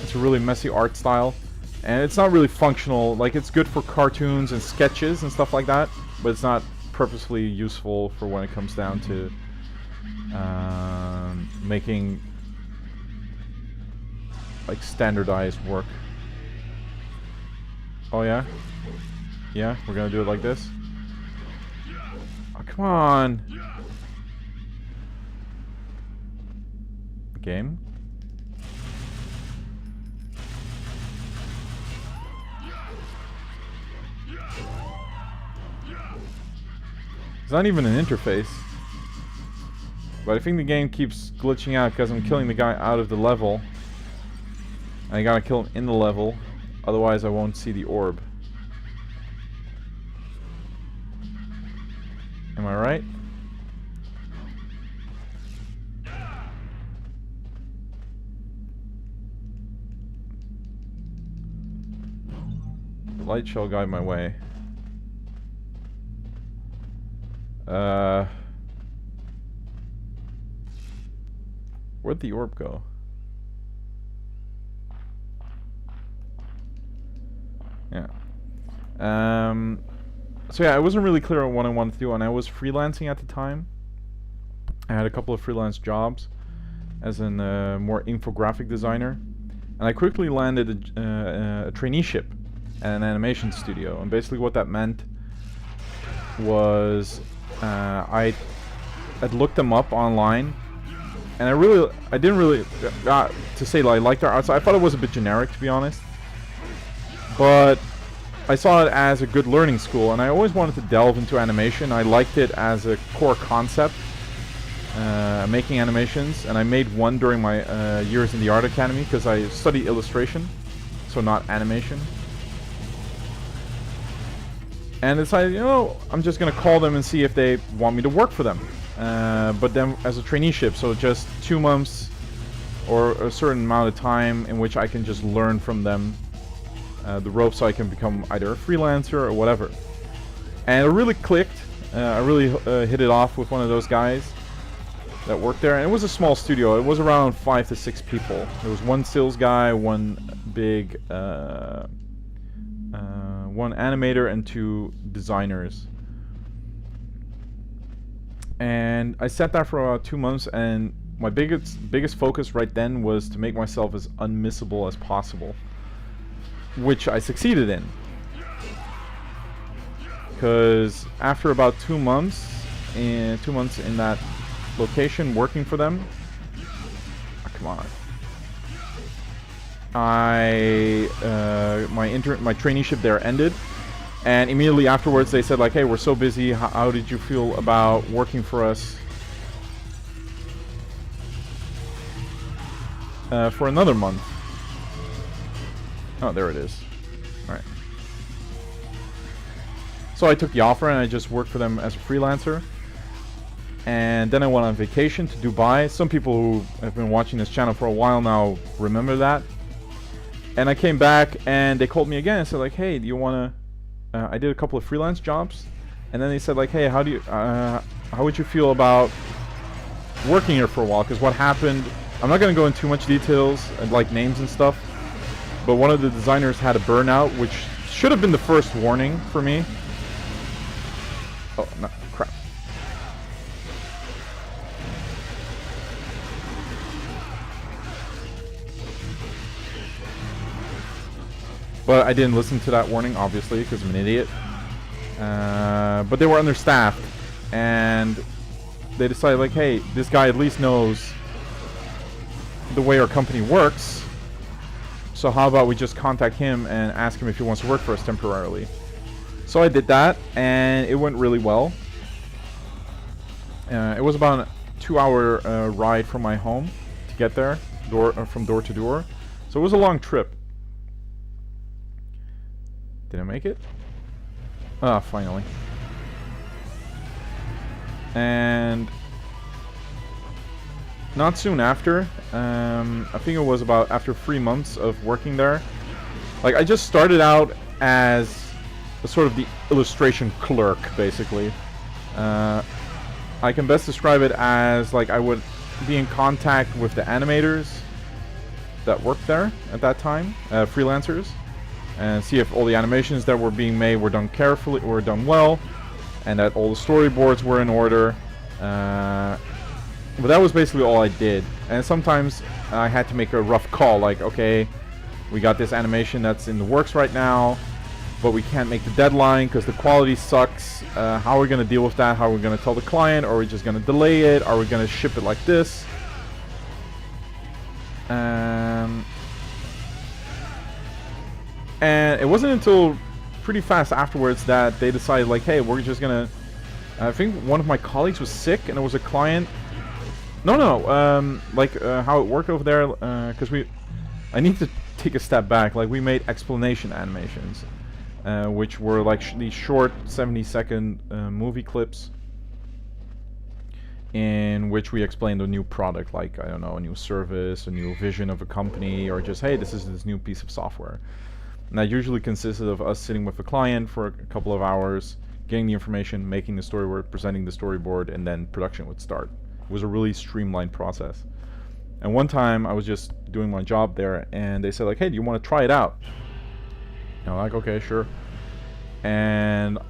It's a really messy art style, and it's not really functional. Like, it's good for cartoons and sketches and stuff like that, but it's not purposefully useful for when it comes down to making like standardized work. Oh yeah? Yeah, we're gonna do it like this? Oh, come on! Game? It's not even an interface. But I think the game keeps glitching out because I'm killing the guy out of the level. I gotta kill him in the level, otherwise I won't see the orb. Am I right? The light shall guide my way. Where'd the orb go? Yeah. So yeah, I wasn't really clear on what I wanted to do, and I was freelancing at the time. I had a couple of freelance jobs as a more infographic designer, and I quickly landed a traineeship at an animation studio. And basically what that meant was I'd looked them up online, and I didn't really to say like I liked their art, so I thought it was a bit generic, to be honest. But I saw it as a good learning school, and I always wanted to delve into animation. I liked it as a core concept, making animations, and I made one during my years in the Art Academy because I studied illustration, so not animation. And decided, you know, I'm just gonna call them and see if they want me to work for them. But then as a traineeship, so just 2 months or a certain amount of time in which I can just learn from them the ropes, so I can become either a freelancer or whatever. And it really clicked. I really hit it off with one of those guys that worked there, and it was a small studio. It was around 5 to 6 people. There was one sales guy, one big one animator, and 2 designers. And I sat there for about 2 months, and my biggest focus right then was to make myself as unmissable as possible, which I succeeded in. Because after about 2 months, in that location working for them, come on, my traineeship there ended, and immediately afterwards they said like, hey, we're so busy, how did you feel about working for us for another month? Oh, there it is. Alright. So I took the offer and I just worked for them as a freelancer. And then I went on vacation to Dubai. Some people who have been watching this channel for a while now remember that. And I came back and they called me again and said like, hey, do you want to... I did a couple of freelance jobs. And then they said like, hey, how would you feel about working here for a while? Because what happened... I'm not going to go into too much details and like names and stuff. But one of the designers had a burnout, which should have been the first warning for me. Oh, no, crap. But I didn't listen to that warning, obviously, because I'm an idiot. But they were understaffed, and they decided, like, hey, this guy at least knows the way our company works, so how about we just contact him and ask him if he wants to work for us temporarily. So I did that, and it went really well. It was about a 2-hour ride from my home to get there, from door to door. So it was a long trip. Did I make it? Ah, finally. And not soon after, I think it was about after 3 months of working there. Like, I just started out as a sort of the illustration clerk, basically. I can best describe it as, like, I would be in contact with the animators that worked there at that time, freelancers, and see if all the animations that were being made were done carefully, were done well, and that all the storyboards were in order. But that was basically all I did. And sometimes I had to make a rough call, like, okay, we got this animation that's in the works right now, but we can't make the deadline because the quality sucks. How are we going to deal with that? How are we going to tell the client? Or are we just going to delay it? Are we going to ship it like this? And it wasn't until pretty fast afterwards that they decided, like, hey, we're just going to... I think one of my colleagues was sick, and there was a client... how it worked over there, because I need to take a step back. Like, we made explanation animations, which were like these short 70-second movie clips in which we explained a new product, like, I don't know, a new service, a new vision of a company, or just, hey, this is this new piece of software. And that usually consisted of us sitting with a client for a couple of hours, getting the information, making the storyboard, presenting the storyboard, and then production would start. It was a really streamlined process. And one time I was just doing my job there, and they said, like, hey, do you want to try it out? And I'm like, okay, sure. And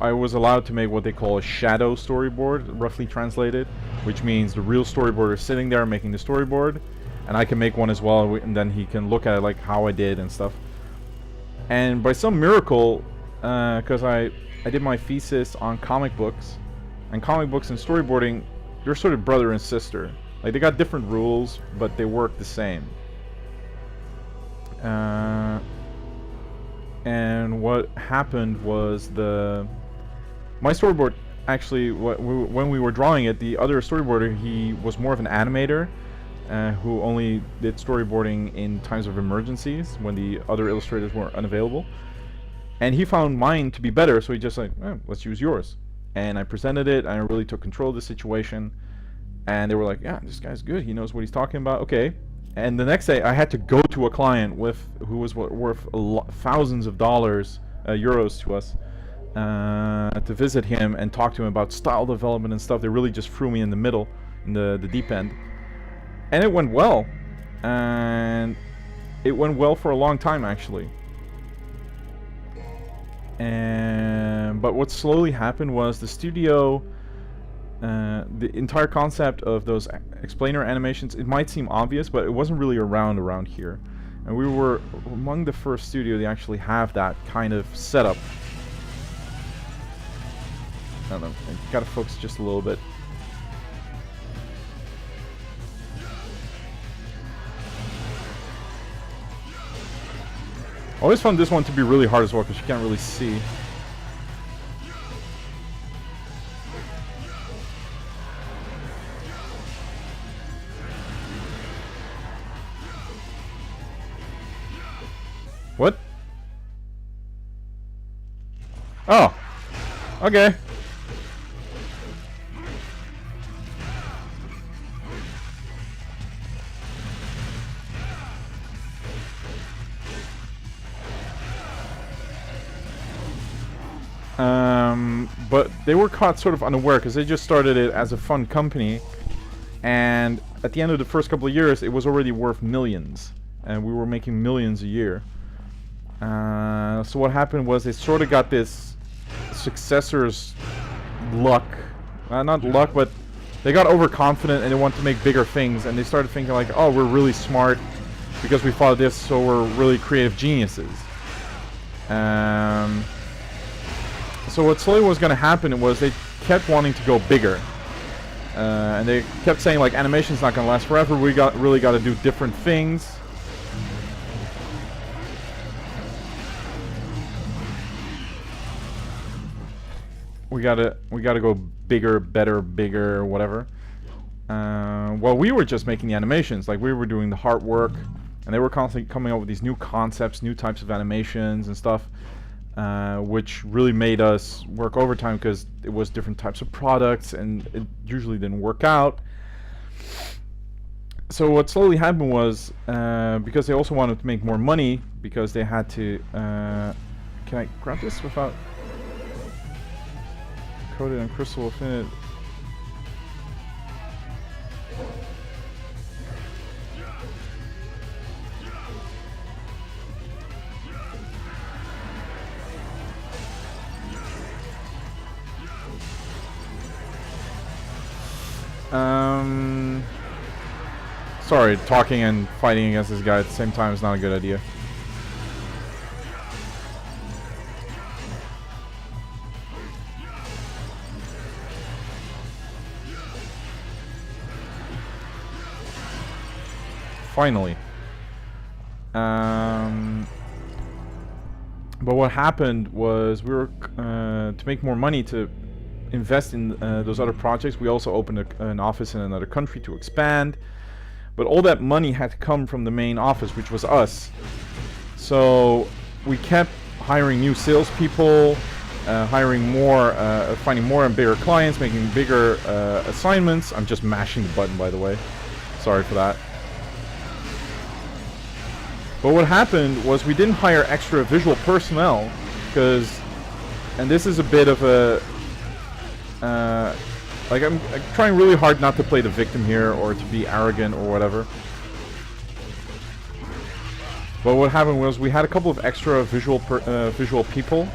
I was allowed to make what they call a shadow storyboard, roughly translated, which means the real storyboarder is sitting there making the storyboard, and I can make one as well, and then he can look at it, like how I did and stuff. And by some miracle, because I did my thesis on comic books, and comic books and storyboarding, they're sort of brother and sister. Like, they got different rules, but they work the same. And what happened was my storyboard, actually, when we were drawing it, the other storyboarder, he was more of an animator, who only did storyboarding in times of emergencies when the other illustrators were unavailable. And he found mine to be better, so he just like, let's use yours. And I presented it, and I really took control of the situation. And they were like, yeah, this guy's good. He knows what he's talking about. Okay. And the next day, I had to go to a client who was worth thousands of dollars, euros to us, to visit him and talk to him about style development and stuff. They really just threw me in the middle, in the deep end. And it went well. And it went well for a long time, actually. But what slowly happened was the studio, the entire concept of those explainer animations, it might seem obvious, but it wasn't really around here. And we were among the first studio to actually have that kind of setup. I don't know, I gotta focus just a little bit. I always found this one to be really hard as well, because you can't really see. What? Oh. Okay. But they were caught sort of unaware because they just started it as a fun company, and at the end of the first couple of years it was already worth millions, and we were making millions a year. So what happened was they sort of got this successor's luck. Not luck, but they got overconfident and they wanted to make bigger things, and they started thinking like, oh, we're really smart because we followed this, so we're really creative geniuses. So what slowly was going to happen was they kept wanting to go bigger. And they kept saying like, animation's not going to last forever, we really got to do different things. We gotta go bigger, better, bigger, whatever. Well, we were just making the animations, like we were doing the hard work, and they were constantly coming up with these new concepts, new types of animations and stuff, which really made us work overtime because it was different types of products, and it usually didn't work out. So what slowly happened was, because they also wanted to make more money, because they had to. Can I grab this without? Coated on crystal affinity. Sorry, talking and fighting against this guy at the same time is not a good idea. Finally. But what happened was we were, to make more money to invest in those other projects, we also opened an office in another country to expand. But all that money had to come from the main office, which was us. So we kept hiring new salespeople, hiring more, finding more and bigger clients, making bigger assignments. I'm just mashing the button, by the way. Sorry for that. But what happened was we didn't hire extra visual personnel because, and this is a bit of a, like I'm trying really hard not to play the victim here or to be arrogant or whatever. But what happened was we had a couple of extra visual people,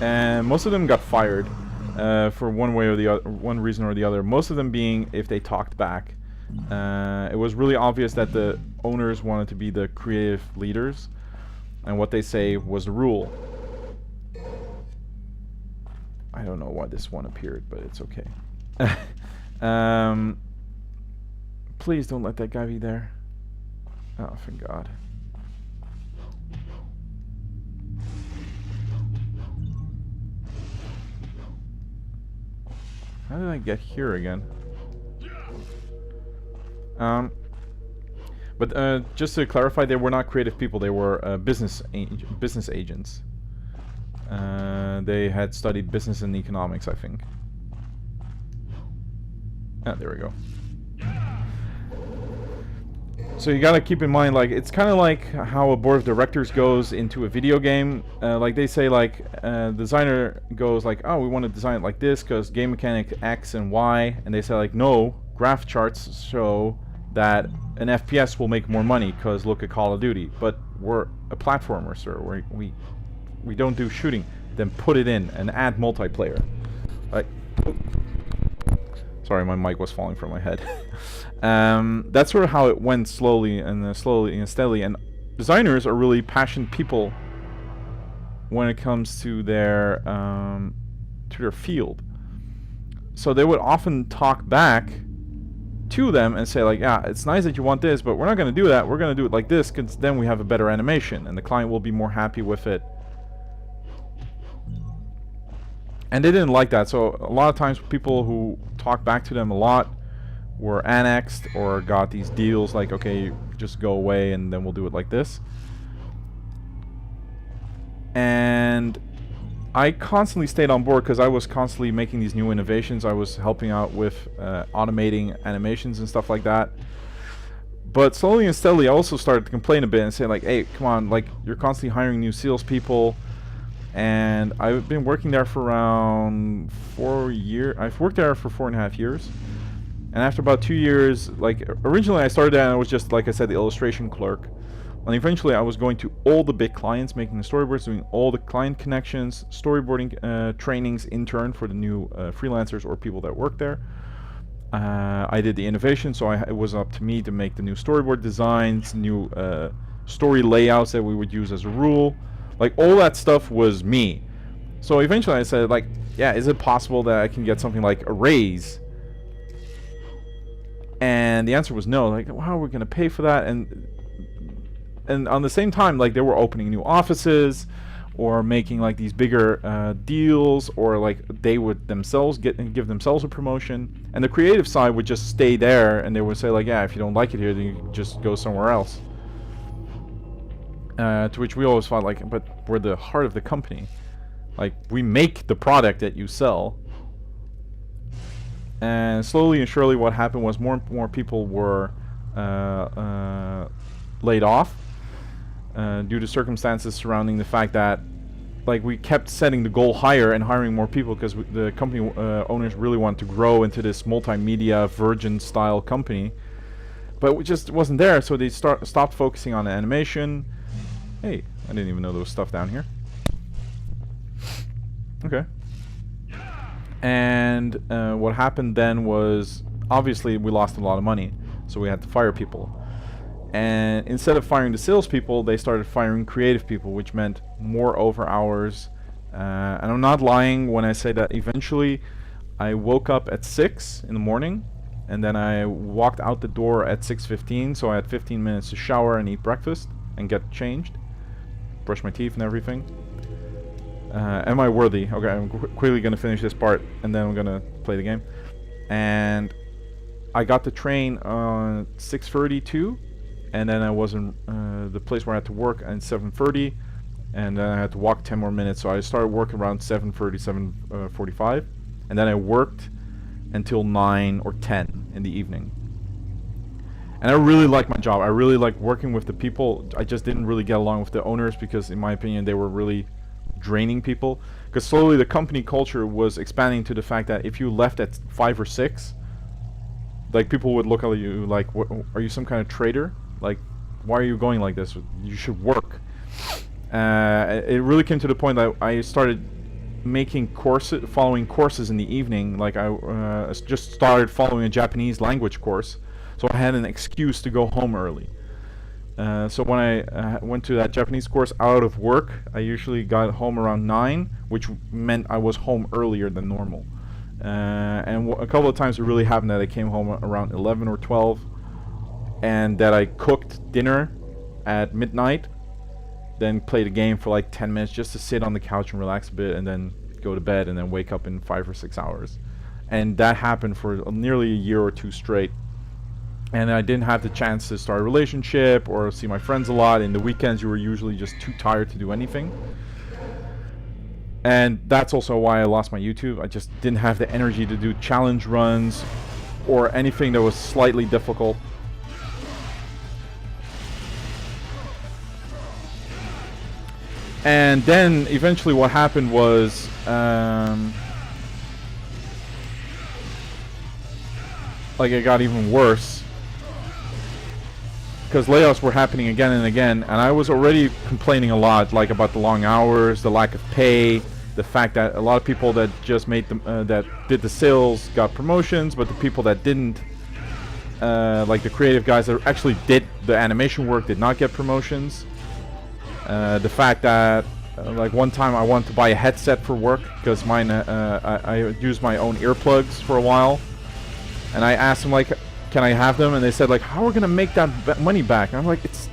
and most of them got fired for one way or the other, one reason or the other. Most of them being if they talked back. It was really obvious that the owners wanted to be the creative leaders, and what they say was the rule. I don't know why this one appeared, but it's okay. Please don't let that guy be there. Oh, thank God. How did I get here again? But just to clarify, they were not creative people. They were business agents. They had studied business and economics, I think. Ah, there we go. So you gotta keep in mind, like, it's kind of like how a board of directors goes into a video game. Like they say, like, designer goes like, oh, we want to design it like this because game mechanic X and Y, and they say like, no, graph charts show that an FPS will make more money because look at Call of Duty. But we're a platformer, sir. We don't do shooting. Then put it in and add multiplayer. Like, sorry, my mic was falling from my head. That's sort of how it went slowly and steadily. And designers are really passionate people when it comes to their field. So they would often talk back to them and say like, yeah, it's nice that you want this, but we're not going to do that. We're going to do it like this because then we have a better animation and the client will be more happy with it. And they didn't like that, so a lot of times people who talked back to them a lot were annexed or got these deals like, okay, just go away and then we'll do it like this. And I constantly stayed on board because I was constantly making these new innovations. I was helping out with automating animations and stuff like that. But slowly and steadily I also started to complain a bit and say like, hey, come on, like, you're constantly hiring new salespeople. And I've been working there for around 4 years. I've worked there for 4.5 years. And after about 2 years, like, originally I started there and I was just, like I said, the illustration clerk. And eventually I was going to all the big clients, making the storyboards, doing all the client connections, storyboarding trainings in turn for the new freelancers or people that work there. I did the innovation, so it was up to me to make the new storyboard designs, new story layouts that we would use as a rule. Like, all that stuff was me. So eventually I said, like, yeah, is it possible that I can get something like a raise? And the answer was no. Like, how are we going to pay for that? And on the same time, like, they were opening new offices or making like these bigger deals, or like they would themselves give themselves a promotion, and the creative side would just stay there, and they would say like, yeah, if you don't like it here, then you just go somewhere else. To which we always thought like, but we're the heart of the company. Like, we make the product that you sell. And slowly and surely what happened was more and more people were laid off due to circumstances surrounding the fact that, like, we kept setting the goal higher and hiring more people because the company owners really wanted to grow into this multimedia Virgin style company, but it just wasn't there, so they stopped focusing on the animation. Hey, I didn't even know there was stuff down here. Okay. And what happened then was, obviously we lost a lot of money, so we had to fire people. And instead of firing the salespeople, they started firing creative people, which meant more over hours. And I'm not lying when I say that eventually I woke up at 6 in the morning, and then I walked out the door at 6:15, so I had 15 minutes to shower and eat breakfast and get changed, brush my teeth and everything. Am I worthy? Okay, I'm quickly going to finish this part, and then I'm going to play the game. And I got the train on 6:32, and then I was in the place where I had to work at 7:30, and then I had to walk 10 more minutes, so I started work around 7:30, 7:45, and then I worked until 9 or 10 in the evening. And I really liked my job. I really liked working with the people. I just didn't really get along with the owners because, in my opinion, they were really draining people. Because slowly the company culture was expanding to the fact that if you left at 5 or 6, like, people would look at you like, what, are you some kind of traitor? Like, why are you going like this? You should work. It really came to the point that I started making following courses in the evening. Like, I just started following a Japanese language course, so I had an excuse to go home early. So when I went to that Japanese course out of work, I usually got home around 9, which meant I was home earlier than normal. And a couple of times it really happened that I came home around 11 or 12, and that I cooked dinner at midnight, then played a game for like 10 minutes just to sit on the couch and relax a bit, and then go to bed, and then wake up in 5 or 6 hours. And that happened for nearly a year or two straight. And I didn't have the chance to start a relationship or see my friends a lot. In the weekends, you were usually just too tired to do anything. And that's also why I lost my YouTube. I just didn't have the energy to do challenge runs or anything that was slightly difficult. And then eventually what happened was like, it got even worse, because layoffs were happening again and again, and I was already complaining a lot, like, about the long hours, the lack of pay, the fact that a lot of people that just made them that did the sales got promotions, but the people that didn't, like the creative guys that actually did the animation work, did not get promotions. The fact that like, one time I wanted to buy a headset for work because mine I used my own earplugs for a while, and I asked them, like, can I have them? And they said, like, how are we gonna make that money back? And I'm like, it's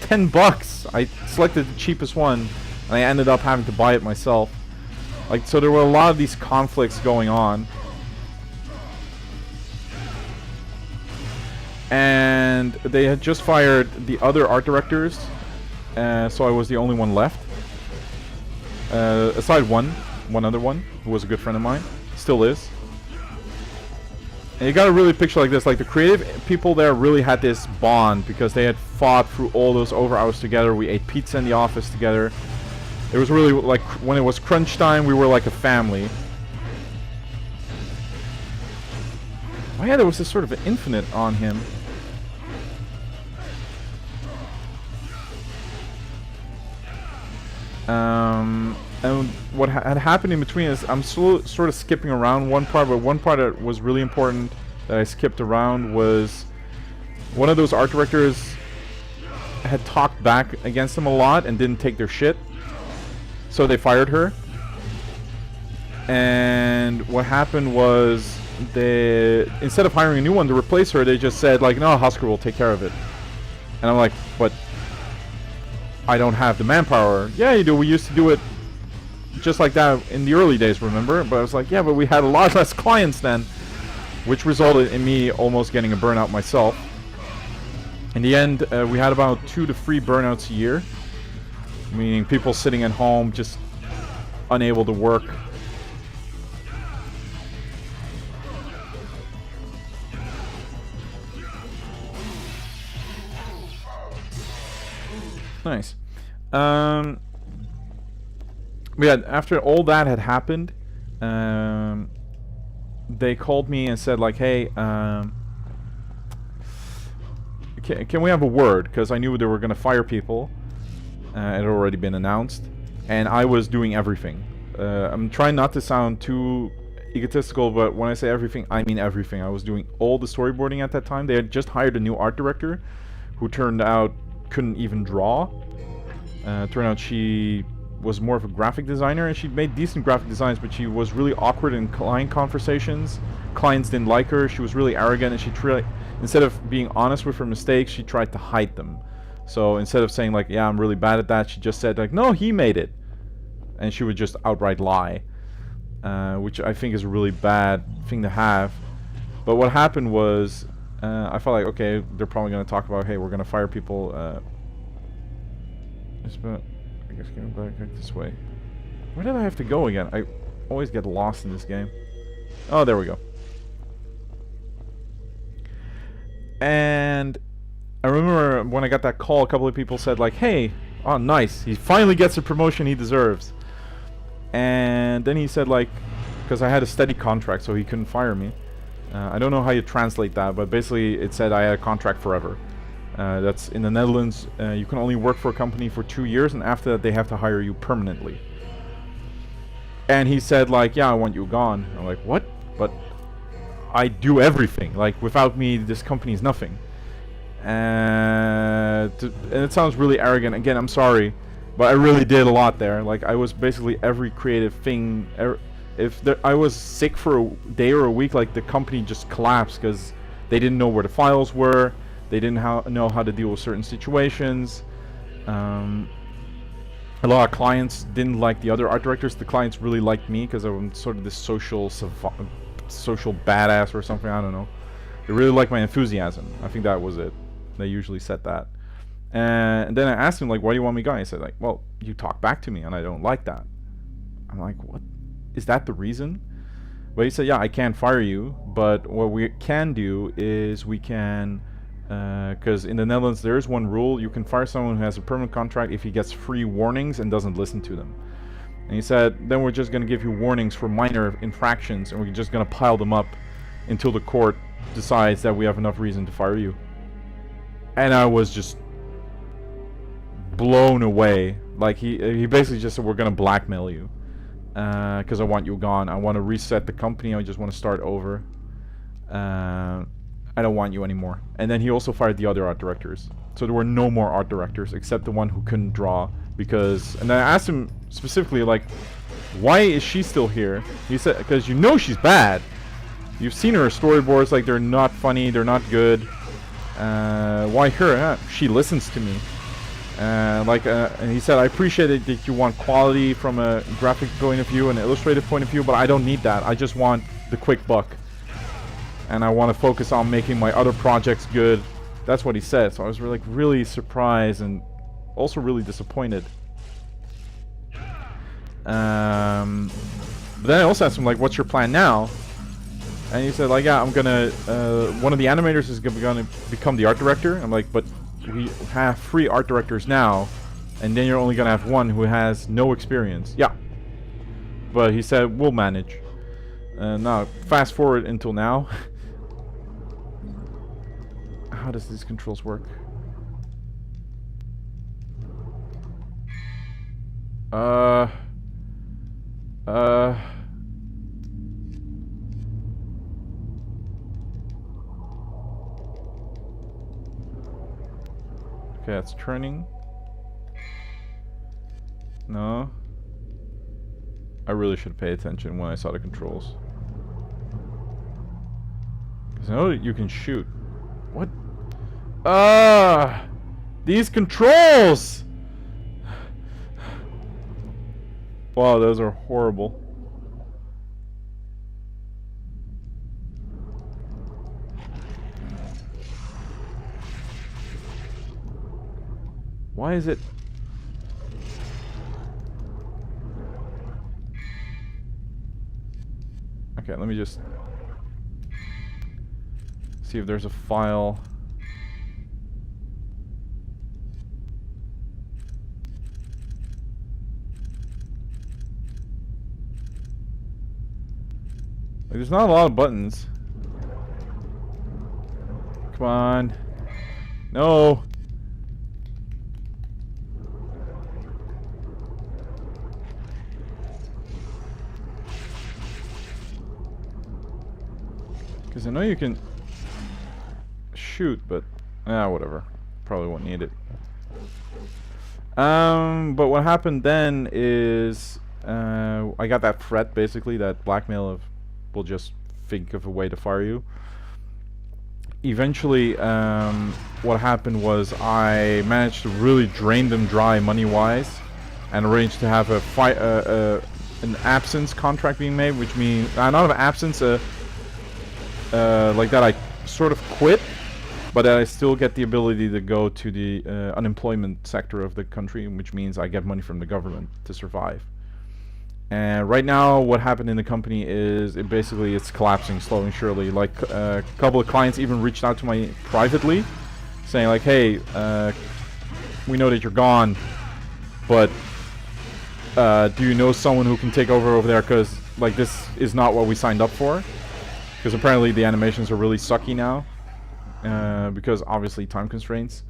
$10. I selected the cheapest one, and I ended up having to buy it myself. Like, so there were a lot of these conflicts going on. And they had just fired the other art directors, so I was the only one left. Aside one other one, who was a good friend of mine, still is. And you gotta really picture like this, like, the creative people there really had this bond because they had fought through all those over hours together. We ate pizza in the office together. It was really like, when it was crunch time, we were like a family. Oh yeah, there was this sort of an infinite on him. And what had happened in between is I'm sort of skipping around one part, but one part that was really important that I skipped around was one of those art directors had talked back against them a lot and didn't take their shit. So they fired her. And what happened was they, instead of hiring a new one to replace her, they just said like, no, Husker will take care of it. And I'm like, but I don't have the manpower. Yeah, you do. We used to do it just like that in the early days, remember? But I was like, yeah, but we had a lot less clients then, which resulted in me almost getting a burnout myself. In the end, we had about 2 to 3 burnouts a year, meaning people sitting at home just unable to work. Nice. But yeah, after all that had happened, they called me and said like, hey, can we have a word? Because I knew they were going to fire people. It had already been announced. And I was doing everything. I'm trying not to sound too egotistical, but when I say everything, I mean everything. I was doing all the storyboarding at that time. They had just hired a new art director who turned out couldn't even draw. Turned out she was more of a graphic designer, and she made decent graphic designs, but she was really awkward in client conversations. Clients didn't like her. She was really arrogant, and she tried, instead of being honest with her mistakes, she tried to hide them. So instead of saying like, yeah, I'm really bad at that, she just said like, no, he made it. And she would just outright lie, which I think is a really bad thing to have. But what happened was, I felt like, okay, they're probably going to talk about, hey, we're going to fire people. I guess going back this way. Where did I have to go again? I always get lost in this game. Oh, there we go. And I remember when I got that call, a couple of people said like, hey, oh nice, he finally gets the promotion he deserves. And then he said like, because I had a steady contract, so he couldn't fire me. I don't know how you translate that, but basically it said I had a contract forever. That's in the Netherlands. You can only work for a company for 2 years, and after that they have to hire you permanently. And he said like, yeah, I want you gone. I'm like, what? But I do everything. Like, without me, this company is nothing. And it sounds really arrogant. Again, I'm sorry, but I really did a lot there. Like, I was basically every creative thing. I was sick for a day or a week, like the company just collapsed because they didn't know where the files were. They didn't know how to deal with certain situations. A lot of clients didn't like the other art directors. The clients really liked me because I'm sort of this social badass or something. I don't know. They really liked my enthusiasm. I think that was it. They usually said that. And then I asked him like, why do you want me gone? He said like, well, you talk back to me and I don't like that. I'm like, what? Is that the reason? But he said, yeah, I can't fire you, but what we can do is we can, because in the Netherlands there is one rule: you can fire someone who has a permanent contract if he gets free warnings and doesn't listen to them. And he said, then we're just going to give you warnings for minor infractions, and we're just going to pile them up until the court decides that we have enough reason to fire you. And I was just blown away. Like, he basically just said, we're going to blackmail you. Because I want you gone. I want to reset the company. I just want to start over. I don't want you anymore. And then he also fired the other art directors. So there were no more art directors except the one who couldn't draw. Because, and I asked him specifically, like, why is she still here? He said, because you know she's bad. You've seen her storyboards, like, they're not funny, they're not good. Why her? She listens to me. And he said, I appreciate it that you want quality from a graphic point of view and an illustrative point of view, but I don't need that. I just want the quick buck. And I want to focus on making my other projects good. That's what he said. So I was really surprised and also really disappointed. But then I also asked him, like, what's your plan now? And he said, like, yeah, I'm gonna, one of the animators is gonna become the art director. I'm like, but we have 3 art directors now, and then you're only gonna have 1 who has no experience. Yeah. But he said, we'll manage. Now, fast forward until now. How does these controls work? Uh... Okay, that's turning. No. I really should pay attention when I saw the controls. Because I know that you can shoot. What? These controls! Wow, those are horrible. Why is it... Okay, let me just see if there's a file. Like, there's not a lot of buttons. Come on. No. Because I know you can shoot, but whatever. Probably won't need it. But what happened then is I got that threat, basically, that blackmail of we'll just think of a way to fire you. Eventually, what happened was I managed to really drain them dry money-wise, and arranged to have an absence contract being made, which means not an absence, like that I sort of quit, but that I still get the ability to go to the unemployment sector of the country, which means I get money from the government to survive. And right now, what happened in the company is it's collapsing slowly and surely. Like a couple of clients even reached out to me privately, saying like, "Hey, we know that you're gone, but do you know someone who can take over there? Because like this is not what we signed up for." Because apparently the animations are really sucky now, because obviously time constraints.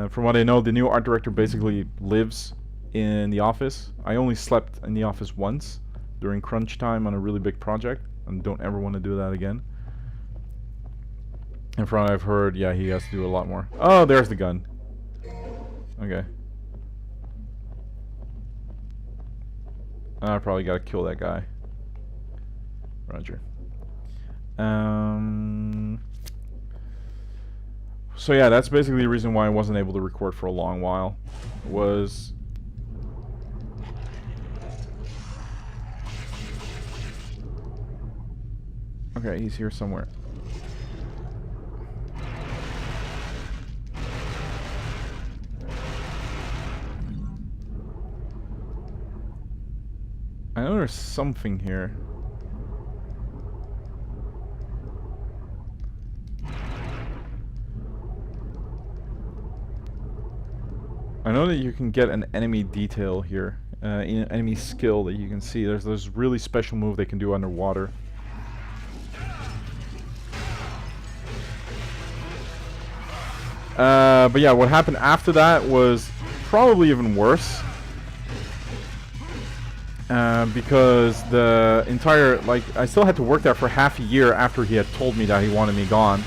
From what I know, the new art director basically lives in the office. I only slept in the office once during crunch time on a really big project, and don't ever want to do that again. And from what I've heard, yeah, he has to do a lot more. Oh, there's the gun. Okay. I probably gotta kill that guy. Roger. So yeah, that's basically the reason why I wasn't able to record for a long while. Was okay, he's here somewhere. I know there's something here. I know that you can get an enemy detail here, an enemy skill that you can see. There's this really special move they can do underwater. But yeah, what happened after that was probably even worse. Because the entire, like, I still had to work there for half a year after he had told me that he wanted me gone.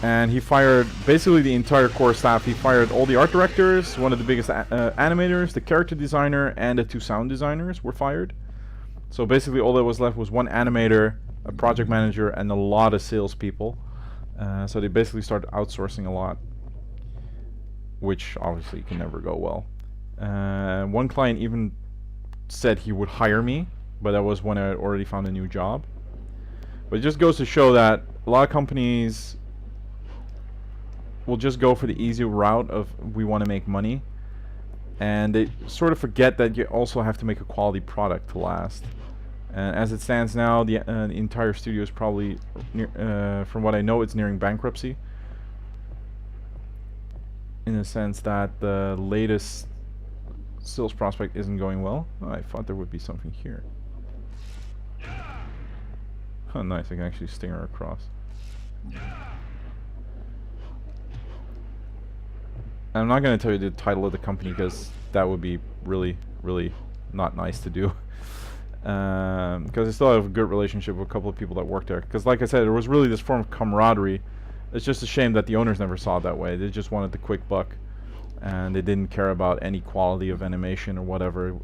And he fired basically the entire core staff. He fired all the art directors, one of the biggest animators, the character designer, and the 2 sound designers were fired. So basically all that was left was 1 animator, a project manager, and a lot of salespeople. So they basically started outsourcing a lot, which obviously can never go well. One client even said he would hire me, but that was when I had already found a new job. But it just goes to show that a lot of companies will just go for the easy route of we want to make money, and they sort of forget that you also have to make a quality product to last. And as it stands now, the entire studio is probably from what I know, it's nearing bankruptcy, in the sense that the latest sales prospect isn't going well. Oh, I thought there would be something here. Oh nice, I can actually sting her across. I'm not going to tell you the title of the company because that would be really, really not nice to do. Because I still have a good relationship with a couple of people that work there. Because like I said, there was really this form of camaraderie. It's just a shame that the owners never saw it that way. They just wanted the quick buck. And they didn't care about any quality of animation or whatever.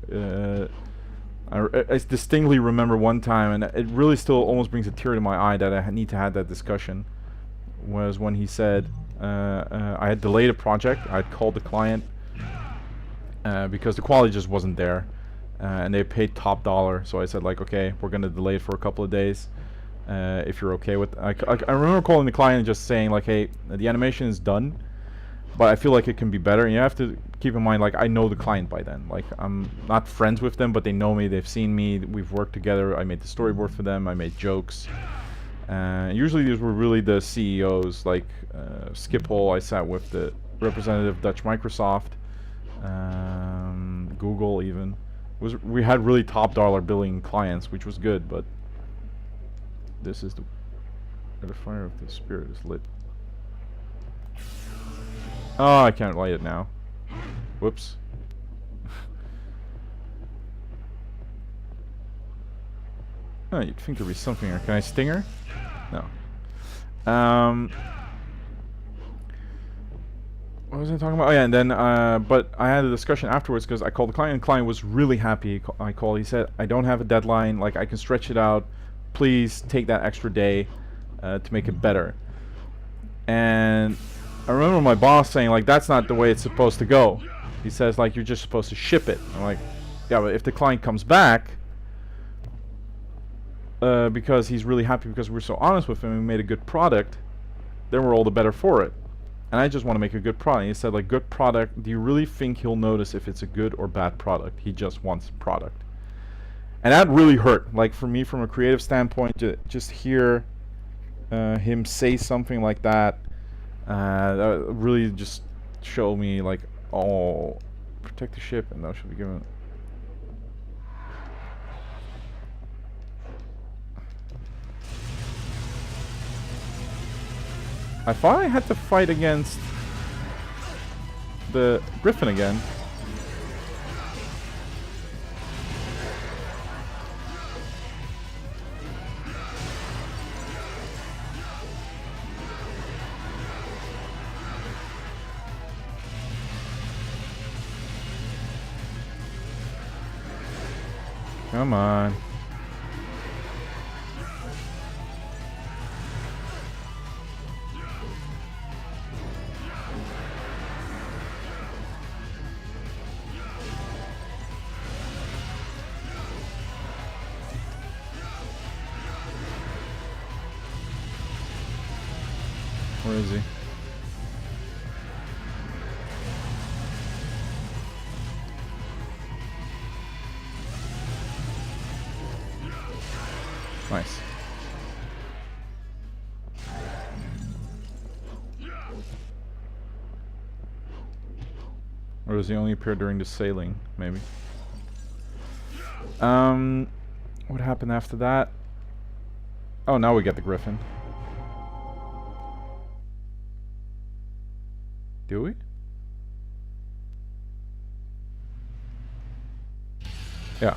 I distinctly remember one time, and it really still almost brings a tear to my eye that I need to have that discussion, was when he said, I had delayed a project. I had called the client because the quality just wasn't there, and they paid top dollar. So I said, like, okay, we're going to delay it for a couple of days. If you're okay with I remember calling the client and just saying, like, hey, the animation is done, but I feel like it can be better. And you have to keep in mind, like, I know the client by then. Like, I'm not friends with them, but they know me. They've seen me. We've worked together. I made the storyboard for them. I made jokes. Usually these were really the CEOs, like Schiphol. I sat with the representative of Dutch Microsoft, Google even. We had really top dollar billing clients, which was good, but this is the fire of the spirit is lit. Oh, I can't light it now. Whoops. Oh, you'd think there'd be something here. Can I sting her? No. What was I talking about? Oh yeah, and then, but I had a discussion afterwards because I called the client, and the client was really happy. He said, I don't have a deadline, like, I can stretch it out. Please take that extra day to make it better. And I remember my boss saying, like, that's not the way it's supposed to go. He says, like, you're just supposed to ship it. I'm like, yeah, but if the client comes back, because he's really happy because we're so honest with him and we made a good product, then we're all the better for it. And I just want to make a good product. He said, like, good product, do you really think he'll notice if it's a good or bad product? He just wants a product. And that really hurt. Like, for me, from a creative standpoint, to just hear him say something like that, that really just showed me, like, oh, protect the ship and thou shalt be given. I thought I had to fight against the Griffin again. Come on. Where is he? Nice. Or does he only appear during the sailing? Maybe. What happened after that? Oh, now we get the Griffin. Do we? Yeah.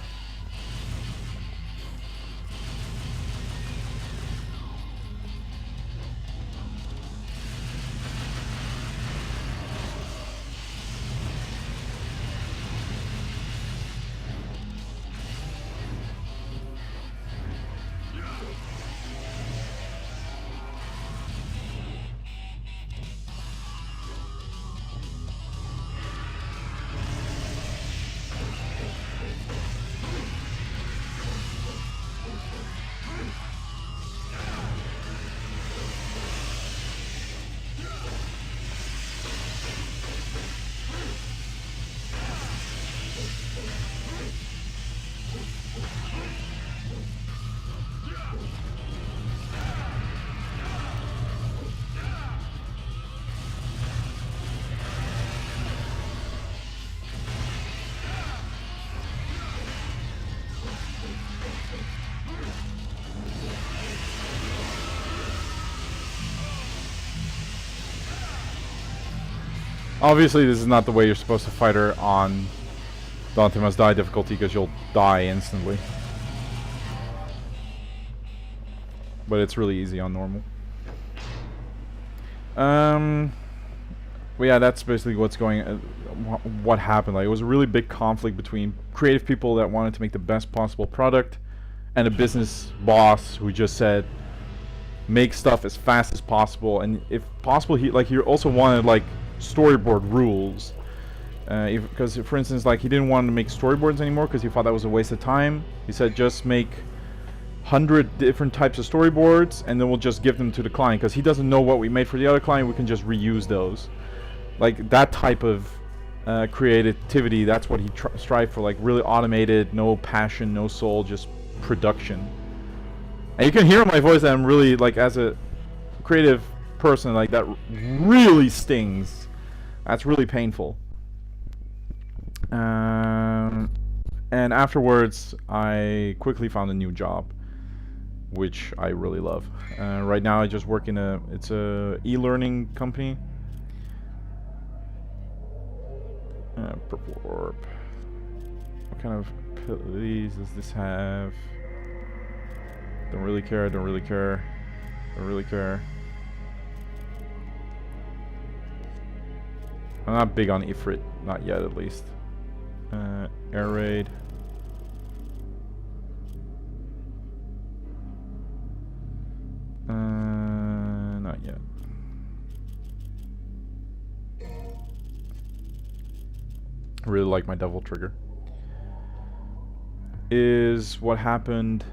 Obviously, this is not the way you're supposed to fight her on Dante Must Die difficulty, because you'll die instantly. But it's really easy on normal. Well, yeah, that's basically what's going. What happened? Like, it was a really big conflict between creative people that wanted to make the best possible product, and a business boss who just said, make stuff as fast as possible, and if possible, he also wanted like storyboard rules. Because for instance, like, he didn't want to make storyboards anymore because he thought that was a waste of time. He said just make 100 different types of storyboards and then we'll just give them to the client, because he doesn't know what we made for the other client. We can just reuse those. Like, that type of creativity, that's what he strived for. Like, really automated, no passion, no soul, just production. And you can hear in my voice that I'm really, like, as a creative person, like, that really stings. That's really painful. And afterwards, I quickly found a new job, which I really love. Right now, I just work in it's a e-learning company. Purple orb. What kind of abilities does this have? Don't really care. Don't really care. Don't really care. I'm not big on Ifrit, not yet at least. Air raid. Not yet. I really like my devil trigger. Is what happened.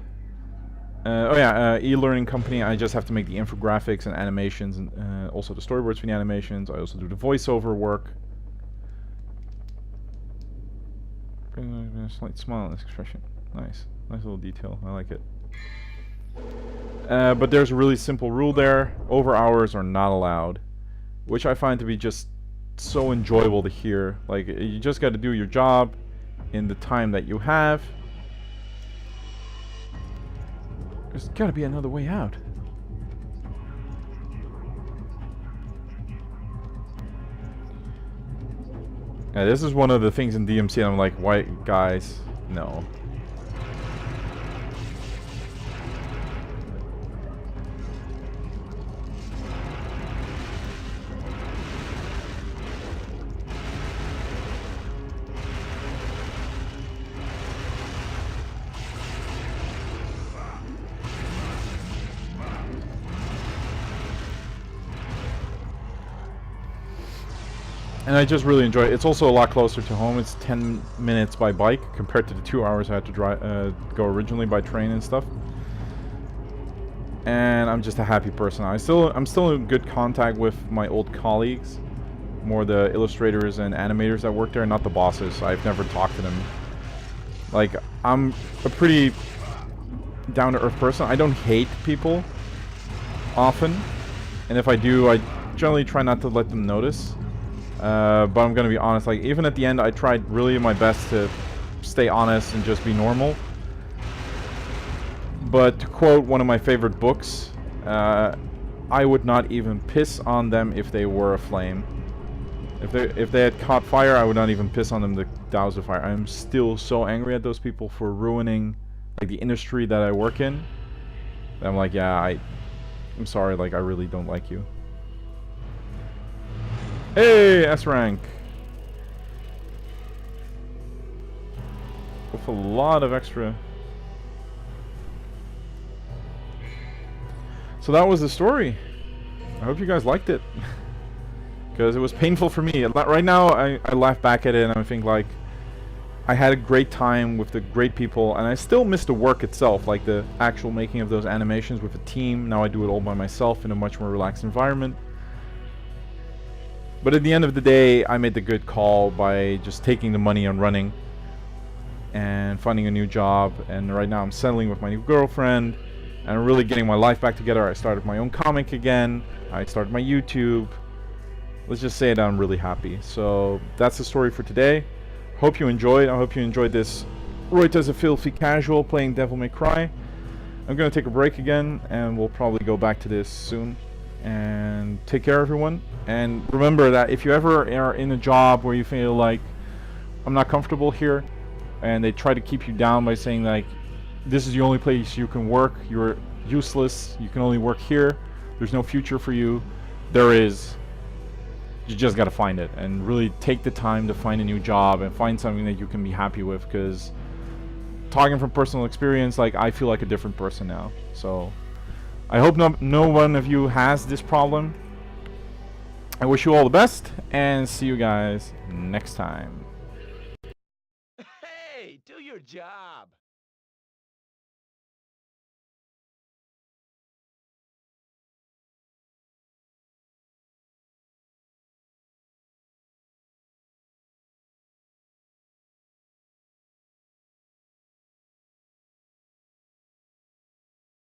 Oh yeah, e-learning company. I just have to make the infographics and animations, and also the storyboards for the animations. I also do the voiceover work. A slight smile on this expression. Nice little detail. I like it. But there's a really simple rule there. Over hours are not allowed, which I find to be just so enjoyable to hear. Like, you just got to do your job in the time that you have. There's got to be another way out. Yeah, this is one of the things in DMC and I'm like, why, guys, no. And I just really enjoy it. It's also a lot closer to home. It's 10 minutes by bike compared to the 2 hours I had to drive, go originally by train and stuff. And I'm just a happy person. I'm still in good contact with my old colleagues, more the illustrators and animators that work there, not the bosses. I've never talked to them. Like, I'm a pretty down-to-earth person. I don't hate people often, and if I do, I generally try not to let them notice. But I'm gonna be honest, like, even at the end I tried really my best to stay honest and just be normal. But to quote one of my favorite books, I would not even piss on them if they were aflame. If they had caught fire, I would not even piss on them to douse the fire. I'm still so angry at those people for ruining, like, the industry that I work in. And I'm like, yeah, I'm sorry, like, I really don't like you. Hey, S rank. With a lot of extra. So that was the story. I hope you guys liked it. Because it was painful for me. Right now, I laugh back at it and I think, like, I had a great time with the great people, and I still miss the work itself, like the actual making of those animations with a team. Now I do it all by myself in a much more relaxed environment. But at the end of the day, I made the good call by just taking the money and running and finding a new job. And right now I'm settling with my new girlfriend and I'm really getting my life back together. I started my own comic again. I started my YouTube. Let's just say that I'm really happy. So that's the story for today. Hope you enjoyed. I hope you enjoyed this Royta as a filthy casual playing Devil May Cry. I'm going to take a break again and we'll probably go back to this soon. and take care, everyone. And remember that if you ever are in a job where you feel like I'm not comfortable here, and they try to keep you down by saying like this is the only place you can work, you're useless, you can only work here, there's no future for you, there is. You just gotta find it and really take the time to find a new job and find something that you can be happy with, because talking from personal experience, like I feel like a different person now. So I hope no one of you has this problem. I wish you all the best and see you guys next time. Hey, do your job.